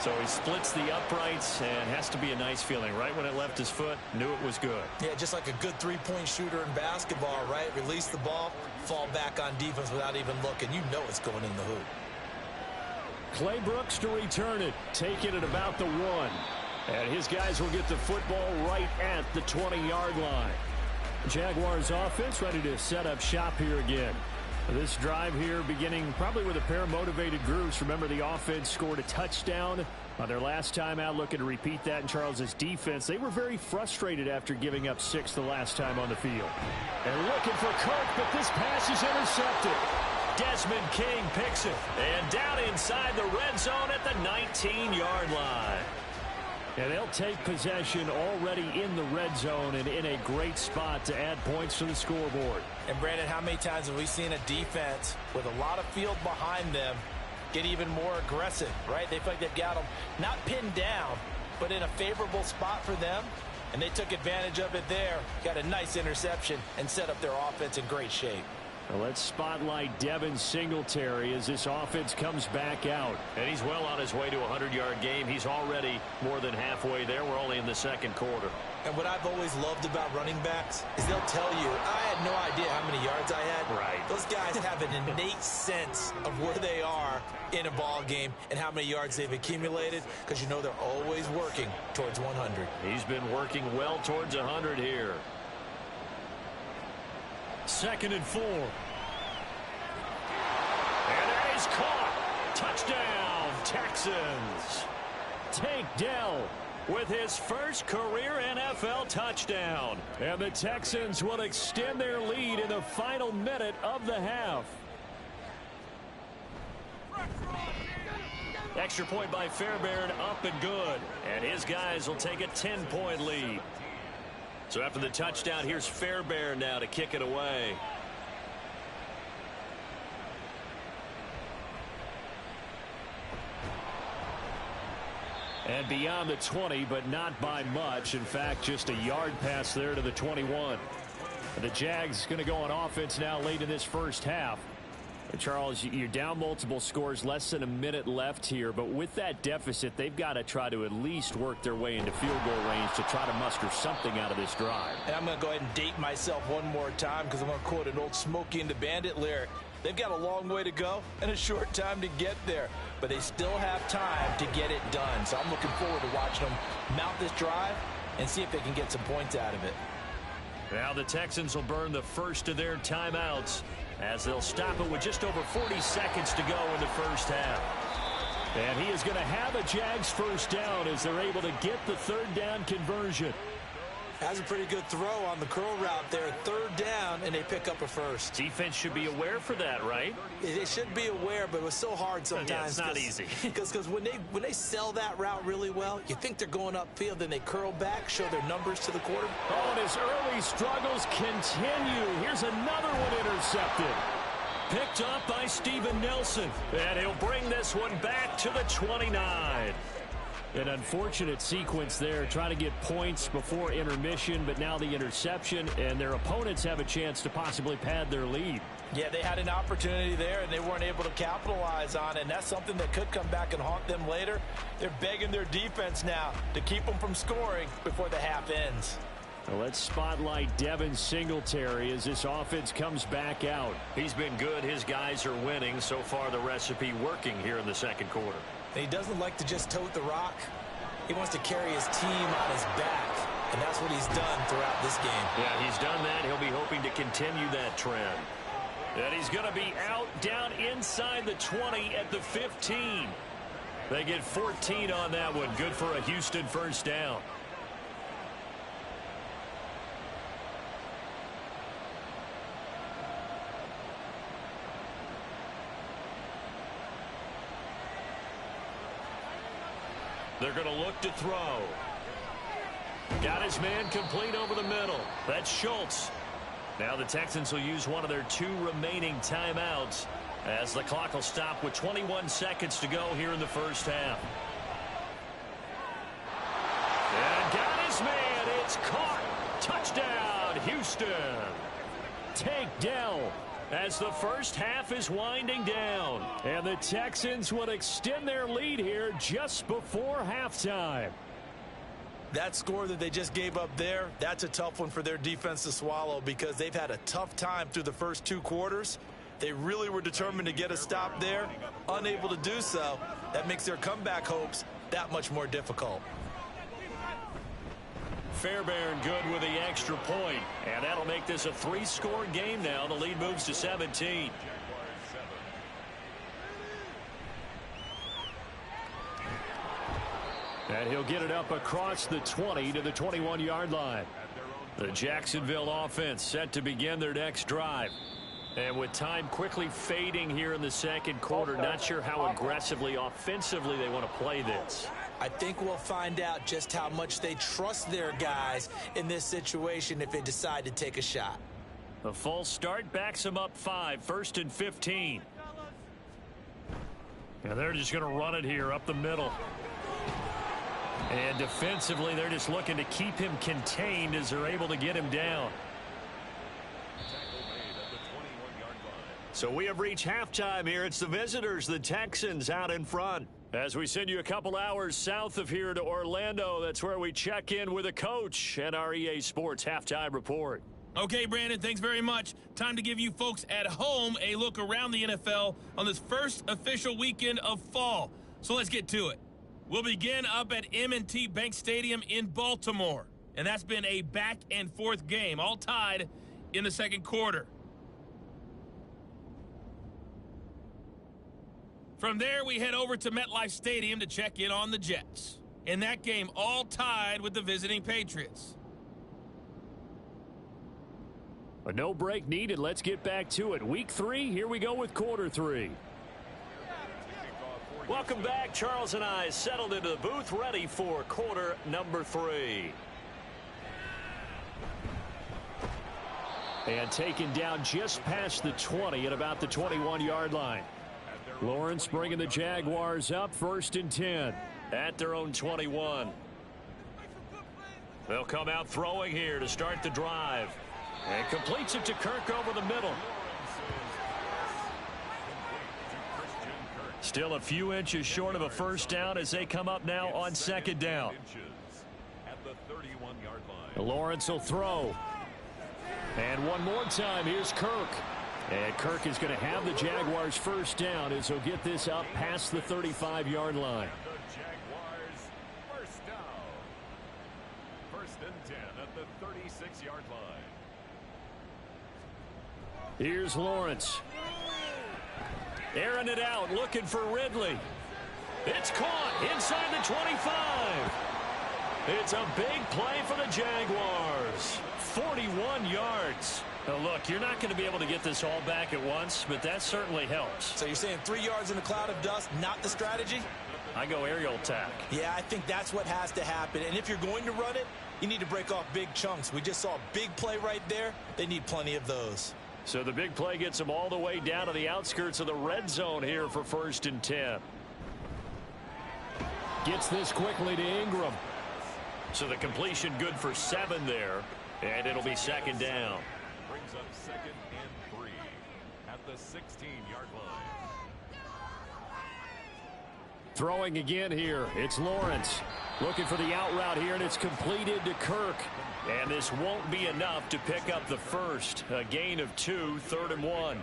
So he splits the uprights, and has to be a nice feeling. Right when it left his foot, knew it was good. Yeah, just like a good three-point shooter in basketball, right? Release the ball, fall back on defense without even looking. You know it's going in the hoop. Clay Brooks to return it. Take it at about the 1. And his guys will get the football right at the 20-yard line. Jaguars offense ready to set up shop here again. This drive here beginning probably with a pair of motivated groups. Remember, the offense scored a touchdown on their last time out, looking to repeat that in Charles's defense. They were very frustrated after giving up 6 the last time on the field. And looking for Kirk, but this pass is intercepted. Desmond King picks it. And down inside the red zone at the 19-yard line. And they'll take possession already in the red zone and in a great spot to add points to the scoreboard. And, Brandon, how many times have we seen a defense with a lot of field behind them get even more aggressive, right? They feel like they've got them not pinned down, but in a favorable spot for them. And they took advantage of it there, got a nice interception, and set up their offense in great shape. Well, let's spotlight Devin Singletary as this offense comes back out. And he's well on his way to a 100-yard game. He's already more than halfway there. We're only in the 2nd quarter. And what I've always loved about running backs is they'll tell you, I had no idea how many yards I had. Right. Those guys have an innate sense of where they are in a ball game and how many yards they've accumulated, because you know they're always working towards 100. He's been working well towards 100 here. 2nd and 4. And that is caught. Touchdown, Texans. Tank Dell with his first career NFL touchdown. And the Texans will extend their lead in the final minute of the half. Extra point by Fairbairn, up and good. And his guys will take a 10-point lead. So after the touchdown, here's Fairbairn now to kick it away. And beyond the 20, but not by much. In fact, just a yard pass there to the 21. The Jags going to go on offense now late in this first half. Charles, you're down multiple scores, less than a minute left here, but with that deficit, they've got to try to at least work their way into field goal range to try to muster something out of this drive. And I'm going to go ahead and date myself one more time, because I'm going to quote an old Smokey and the Bandit lyric. They've got a long way to go and a short time to get there, but they still have time to get it done. So I'm looking forward to watching them mount this drive and see if they can get some points out of it. Now the Texans will burn the first of their timeouts, as they'll stop it with just over 40 seconds to go in the first half. And he is going to have a Jags first down as they're able to get the 3rd down conversion. Has a pretty good throw on the curl route there. 3rd down, and they pick up a first. Defense should be aware for that, right? They should be aware, but it was so hard sometimes. Yeah, it's not easy. Because when they sell that route really well, you think they're going upfield, then they curl back, show their numbers to the quarter. Oh, and his early struggles continue. Here's another one intercepted. Picked up by Steven Nelson. And he'll bring this one back to the 29. An unfortunate sequence there, trying to get points before intermission, but now the interception, and their opponents have a chance to possibly pad their lead. Yeah, they had an opportunity there, and they weren't able to capitalize on it, and that's something that could come back and haunt them later. They're begging their defense now to keep them from scoring before the half ends. Well, let's spotlight Devin Singletary as this offense comes back out. He's been good. His guys are winning. So far, the recipe working here in the second quarter. And he doesn't like to just tote the rock. He wants to carry his team on his back, and that's what he's done throughout this game. Yeah, he's done that. He'll be hoping to continue that trend. And he's going to be out down inside the 20 at the 15. They get 14 on that one. Good for a Houston first down. They're going to look to throw. Got his man complete over the middle. That's Schultz. Now the Texans will use one of their 2 remaining timeouts as the clock will stop with 21 seconds to go here in the first half. And got his man. It's caught. Touchdown, Houston. Tank Dell as the first half is winding down. And the Texans will extend their lead here just before halftime. That score that they just gave up there, that's a tough one for their defense to swallow because they've had a tough time through the first 2 quarters. They really were determined to get a stop there, unable to do so. That makes their comeback hopes that much more difficult. Fairbairn good with the extra point, and that'll make this a 3-score game now. The lead moves to 17. And he'll get it up across the 20 to the 21-yard line. The Jacksonville offense set to begin their next drive. And with time quickly fading here in the second quarter, not sure how aggressively, offensively they want to play this. I think we'll find out just how much they trust their guys in this situation if they decide to take a shot. The full start backs them up 5, 1st and 15. And they're just going to run it here up the middle. And defensively, they're just looking to keep him contained as they're able to get him down. So we have reached halftime here. It's the visitors, the Texans, out in front. As we send you a couple hours south of here to Orlando, that's where we check in with a coach and our EA Sports halftime report. Okay, Brandon, thanks very much. Time to give you folks at home a look around the NFL on this first official weekend of fall. So let's get to it. We'll begin up at M&T Bank Stadium in Baltimore. And that's been a back-and-forth game, all tied in the second quarter. From there, we head over to MetLife Stadium to check in on the Jets. In that game, all tied with the visiting Patriots. A no break needed. Let's get back to it. Week 3, here we go with quarter 3. Welcome back. Charles and I settled into the booth ready for quarter number 3. And taken down just past the 20 at about the 21-yard line. Lawrence bringing the Jaguars up 1st and 10 at their own 21. They'll come out throwing here to start the drive. And completes it to Kirk over the middle. Still a few inches short of a first down as they come up now on 2nd down. Lawrence will throw. And one more time, here's Kirk. And Kirk is going to have the Jaguars first down as he'll get this up past the 35-yard line. The Jaguars first down. 1st and 10 at the 36-yard line. Here's Lawrence. Airing it out, looking for Ridley. It's caught inside the 25. It's a big play for the Jaguars. 41 yards. Now look, you're not going to be able to get this all back at once, but that certainly helps. So you're saying 3 yards in a cloud of dust, not the strategy? I go aerial attack. Yeah, I think that's what has to happen. And if you're going to run it, you need to break off big chunks. We just saw a big play right there. They need plenty of those. So the big play gets them all the way down to the outskirts of the red zone here for 1st and 10. Gets this quickly to Ingram. So the completion good for 7 there, and it'll be 2nd down. Brings up 2nd and 3 the 16-yard line. Throwing again here. It's Lawrence. Looking for the out route here, and it's completed to Kirk. And this won't be enough to pick up the first. A gain of 2, 3rd and 1.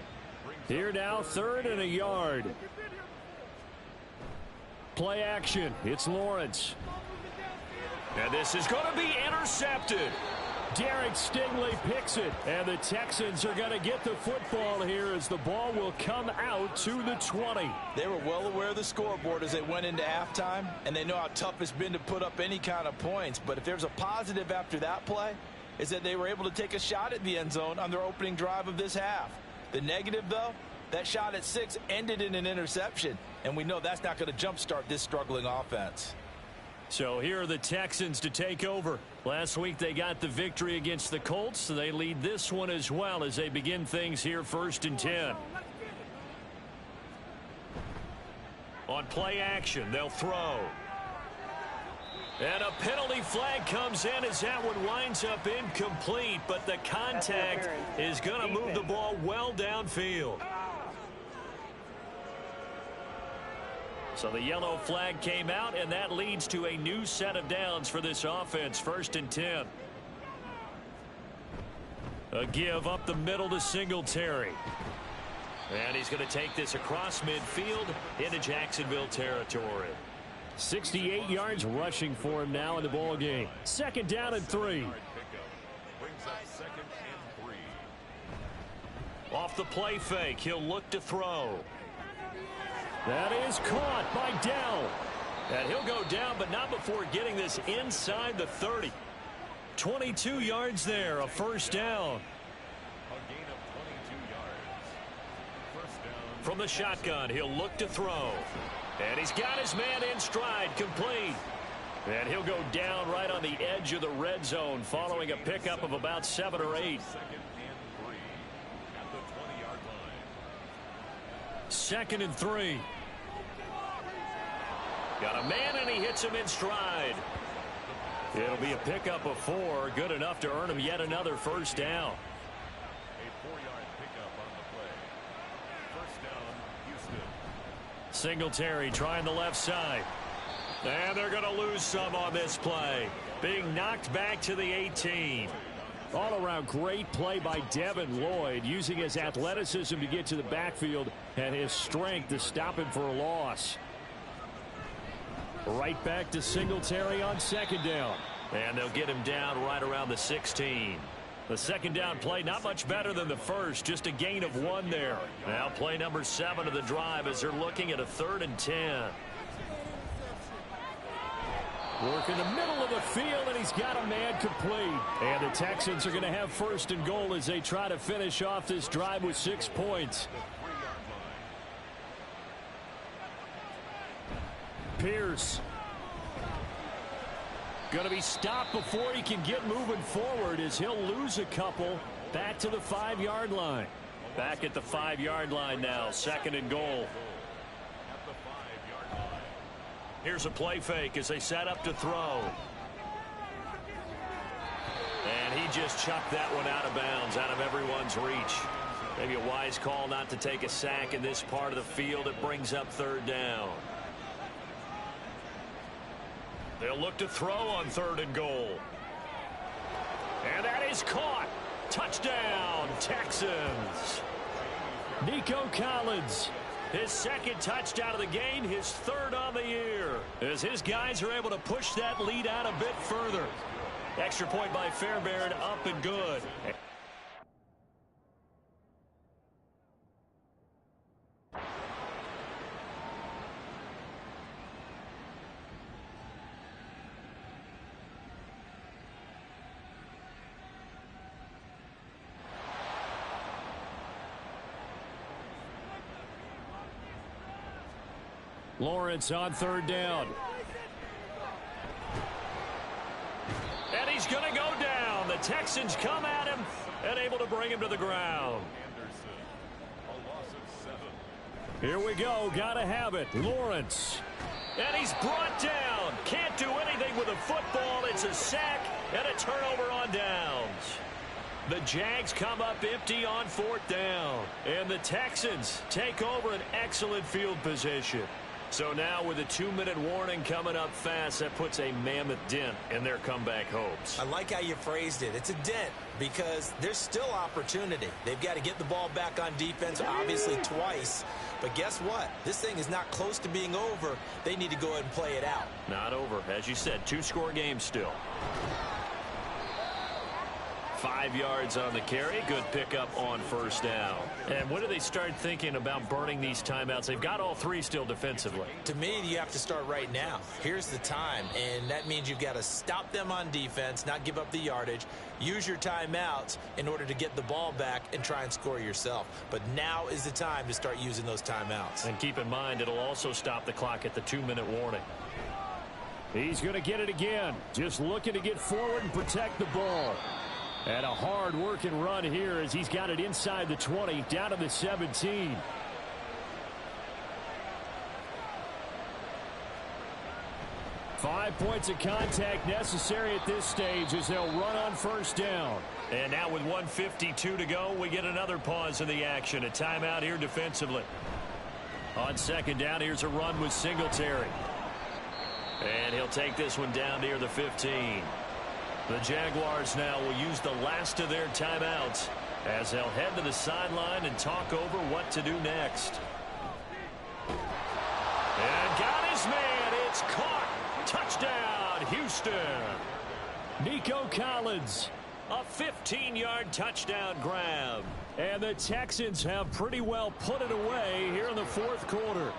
Here now, 3rd and a yard. Play action. It's Lawrence. And this is going to be intercepted. Derek Stingley picks it, and the Texans are going to get the football here as the ball will come out to the 20. They were well aware of the scoreboard as they went into halftime, and they know how tough it's been to put up any kind of points. But if there's a positive after that play, is that they were able to take a shot at the end zone on their opening drive of this half. The negative, though, that shot at 6 ended in an interception, and we know that's not going to jumpstart this struggling offense. So here are the Texans to take over. Last week they got the victory against the Colts, so they lead this one as well as they begin things here 1st and 10. On play action, they'll throw. And a penalty flag comes in as that one winds up incomplete, but the contact is going to move the ball well downfield. So the yellow flag came out, and that leads to a new set of downs for this offense. 1st and 10. A give up the middle to Singletary. And he's going to take this across midfield into Jacksonville territory. 68 yards rushing for him now in the ball game. 2nd down and 3. Brings up 2nd and 3. Off the play fake, he'll look to throw. That is caught by Dell. And he'll go down, but not before getting this inside the 30. 22 yards there, a 1st down. A gain of 22 yards. 1st down. From the shotgun, he'll look to throw. And he's got his man in stride, complete. And he'll go down right on the edge of the red zone following a pickup of about 7 or 8. 2nd and 3 at the 20-yard line. 2nd and 3. Got a man, and he hits him in stride. It'll be a pickup of 4, good enough to earn him yet another 1st down. A 4-yard pickup on the play. 1st down, Houston. Singletary trying the left side. And they're going to lose some on this play. Being knocked back to the 18. All around great play by Devin Lloyd, using his athleticism to get to the backfield and his strength to stop him for a loss. Right back to Singletary on 2nd down. And they'll get him down right around the 16. The 2nd down play not much better than the first, just a gain of 1 there. Now play number 7 of the drive as they're looking at a 3rd and 10. Work in the middle of the field, and he's got a man complete. And the Texans are going to have 1st and goal as they try to finish off this drive with 6 points. Pierce. Going to be stopped before he can get moving forward as he'll lose a couple back to the 5-yard line. Back at the 5-yard line now, 2nd and goal. Here's a play fake as they set up to throw. And he just chucked that one out of bounds, out of everyone's reach. Maybe a wise call not to take a sack in this part of the field. It brings up 3rd down. They'll look to throw on 3rd and goal. And that is caught. Touchdown, Texans. Nico Collins. His 2nd touchdown of the game, his 3rd on the year. As his guys are able to push that lead out a bit further. Extra point by Fairbairn, up and good. Lawrence on 3rd down. And he's going to go down. The Texans come at him and able to bring him to the ground. Here we go. Got to have it. Lawrence. And he's brought down. Can't do anything with the football. It's a sack and a turnover on downs. The Jags come up empty on 4th down. And the Texans take over an excellent field position. So now with a 2-minute warning coming up fast, that puts a mammoth dent in their comeback hopes. I like how you phrased it. It's a dent because there's still opportunity. They've got to get the ball back on defense, obviously twice. But guess what? This thing is not close to being over. They need to go ahead and play it out. Not over. As you said, 2-score game still. 5 yards on the carry. Good pickup on 1st down. And when do they start thinking about burning these timeouts? They've got all 3 still defensively. To me, you have to start right now. Here's the time, and that means you've got to stop them on defense, not give up the yardage, use your timeouts in order to get the ball back and try and score yourself. But now is the time to start using those timeouts. And keep in mind, it'll also stop the clock at the 2-minute warning. He's going to get it again. Just looking to get forward and protect the ball. And a hard-working run here as he's got it inside the 20, down to the 17. Five points of contact necessary at this stage as they'll run on 1st down. And now with 1:52 to go, we get another pause in the action. A timeout here defensively. On 2nd down, here's a run with Singletary. And he'll take this one down near the 15. The Jaguars now will use the last of their timeouts as they'll head to the sideline and talk over what to do next. And got his man. It's caught. Touchdown, Houston. Nico Collins. A 15-yard touchdown grab. And the Texans have pretty well put it away here in the 4th quarter.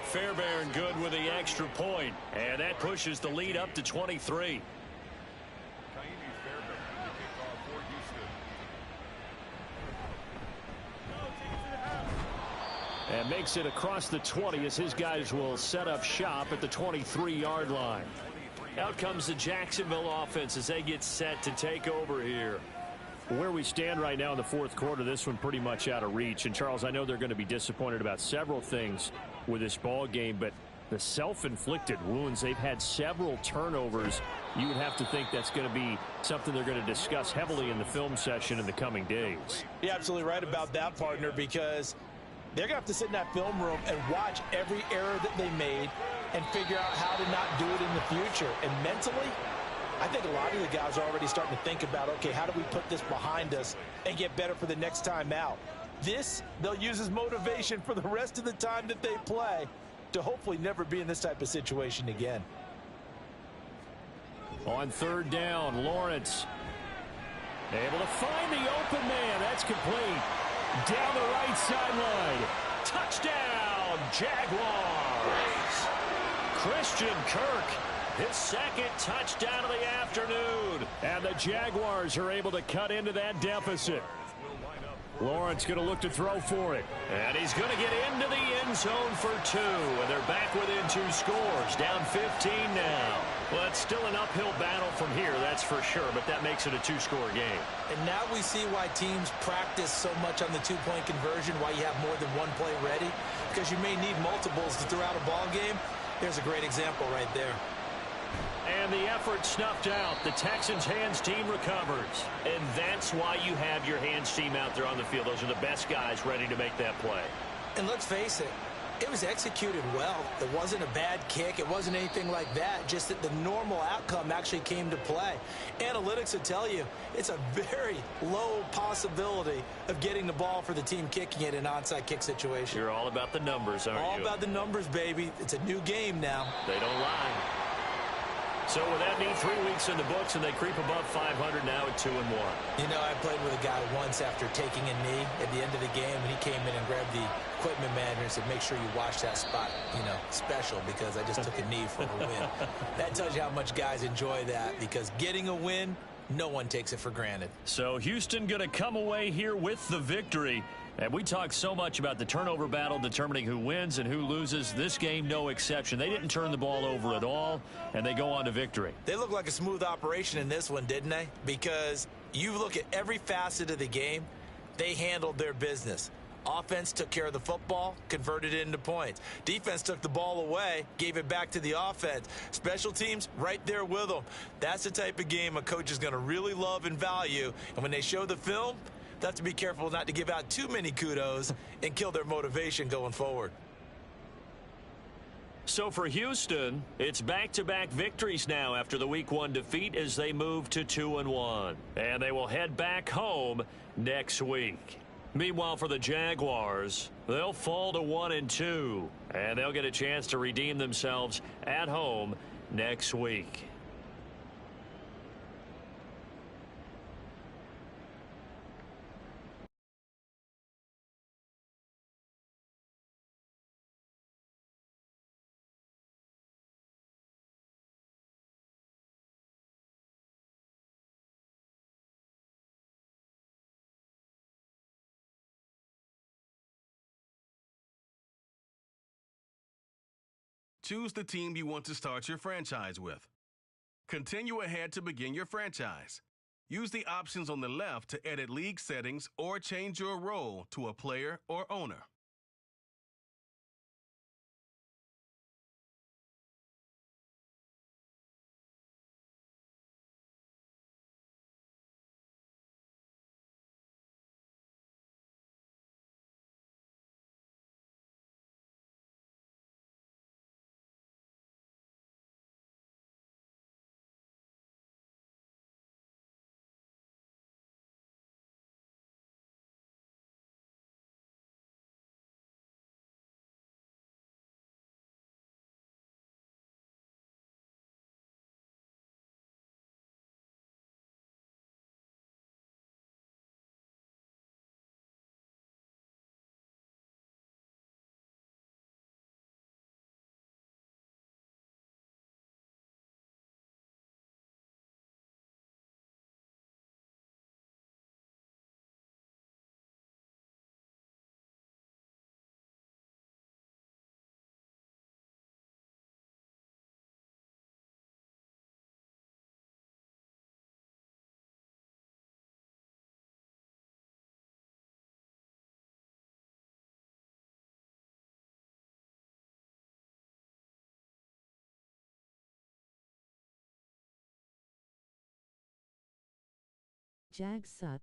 Fairbairn good with the extra point. And that pushes the lead up to 23. And makes it across the 20 as his guys will set up shop at the 23-yard line. Out comes the Jacksonville offense as they get set to take over here. Where we stand right now in the 4th quarter, this one pretty much out of reach. And, Charles, I know they're going to be disappointed about several things with this ball game, but the self-inflicted wounds, they've had several turnovers. You would have to think that's going to be something they're going to discuss heavily in the film session in the coming days. You're absolutely right about that, partner, because they're going to have to sit in that film room and watch every error that they made and figure out how to not do it in the future. And mentally, I think a lot of the guys are already starting to think about, okay, how do we put this behind us and get better for the next time out? This, they'll use as motivation for the rest of the time that they play to hopefully never be in this type of situation again. On 3rd down, Lawrence able to find the open man. That's complete. Down the right sideline. Touchdown, Jaguars. Christian Kirk, his 2nd touchdown of the afternoon. And the Jaguars are able to cut into that deficit. Lawrence going to look to throw for it. And he's going to get into the end zone for 2. And they're back within 2 scores. Down 15 now. Well, it's still an uphill battle from here, that's for sure. But that makes it a 2-score game. And now we see why teams practice so much on the 2-point conversion, why you have more than one play ready. Because you may need multiples to throw out a ball game. There's a great example right there. And the effort snuffed out. The Texans' hands team recovers. And that's why you have your hands team out there on the field. Those are the best guys ready to make that play. And let's face it, it was executed well. It wasn't a bad kick. It wasn't anything like that. Just that the normal outcome actually came to play. Analytics will tell you it's a very low possibility of getting the ball for the team kicking it in an onside kick situation. You're all about the numbers, aren't you? All about the numbers, baby. It's a new game now. They don't lie. So with that neat 3 weeks in the books, and they creep above 500 now at 2-1. You know, I played with a guy once after taking a knee at the end of the game, and he came in and grabbed the equipment manager and said, make sure you watch that spot, you know, special, because I just took a knee for a win. That tells you how much guys enjoy that, because getting a win, no one takes it for granted. So Houston going to come away here with the victory. And we talk so much about the turnover battle determining who wins and who loses. This game, no exception. They didn't turn the ball over at all, and they go on to victory. They look like a smooth operation in this one, didn't they? Because you look at every facet of the game, they handled their business. Offense took care of the football, converted it into points. Defense took the ball away, gave it back to the offense. Special teams, right there with them. That's the type of game a coach is going to really love and value. And when they show the film, they have to be careful not to give out too many kudos and kill their motivation going forward. So for Houston, it's back-to-back victories now after the Week 1 defeat as they move to 2-1. And they will head back home next week. Meanwhile, for the Jaguars, they'll fall to 1-2, and they'll get a chance to redeem themselves at home next week. Choose the team you want to start your franchise with. Continue ahead to begin your franchise. Use the options on the left to edit league settings or change your role to a player or owner. Jags suck.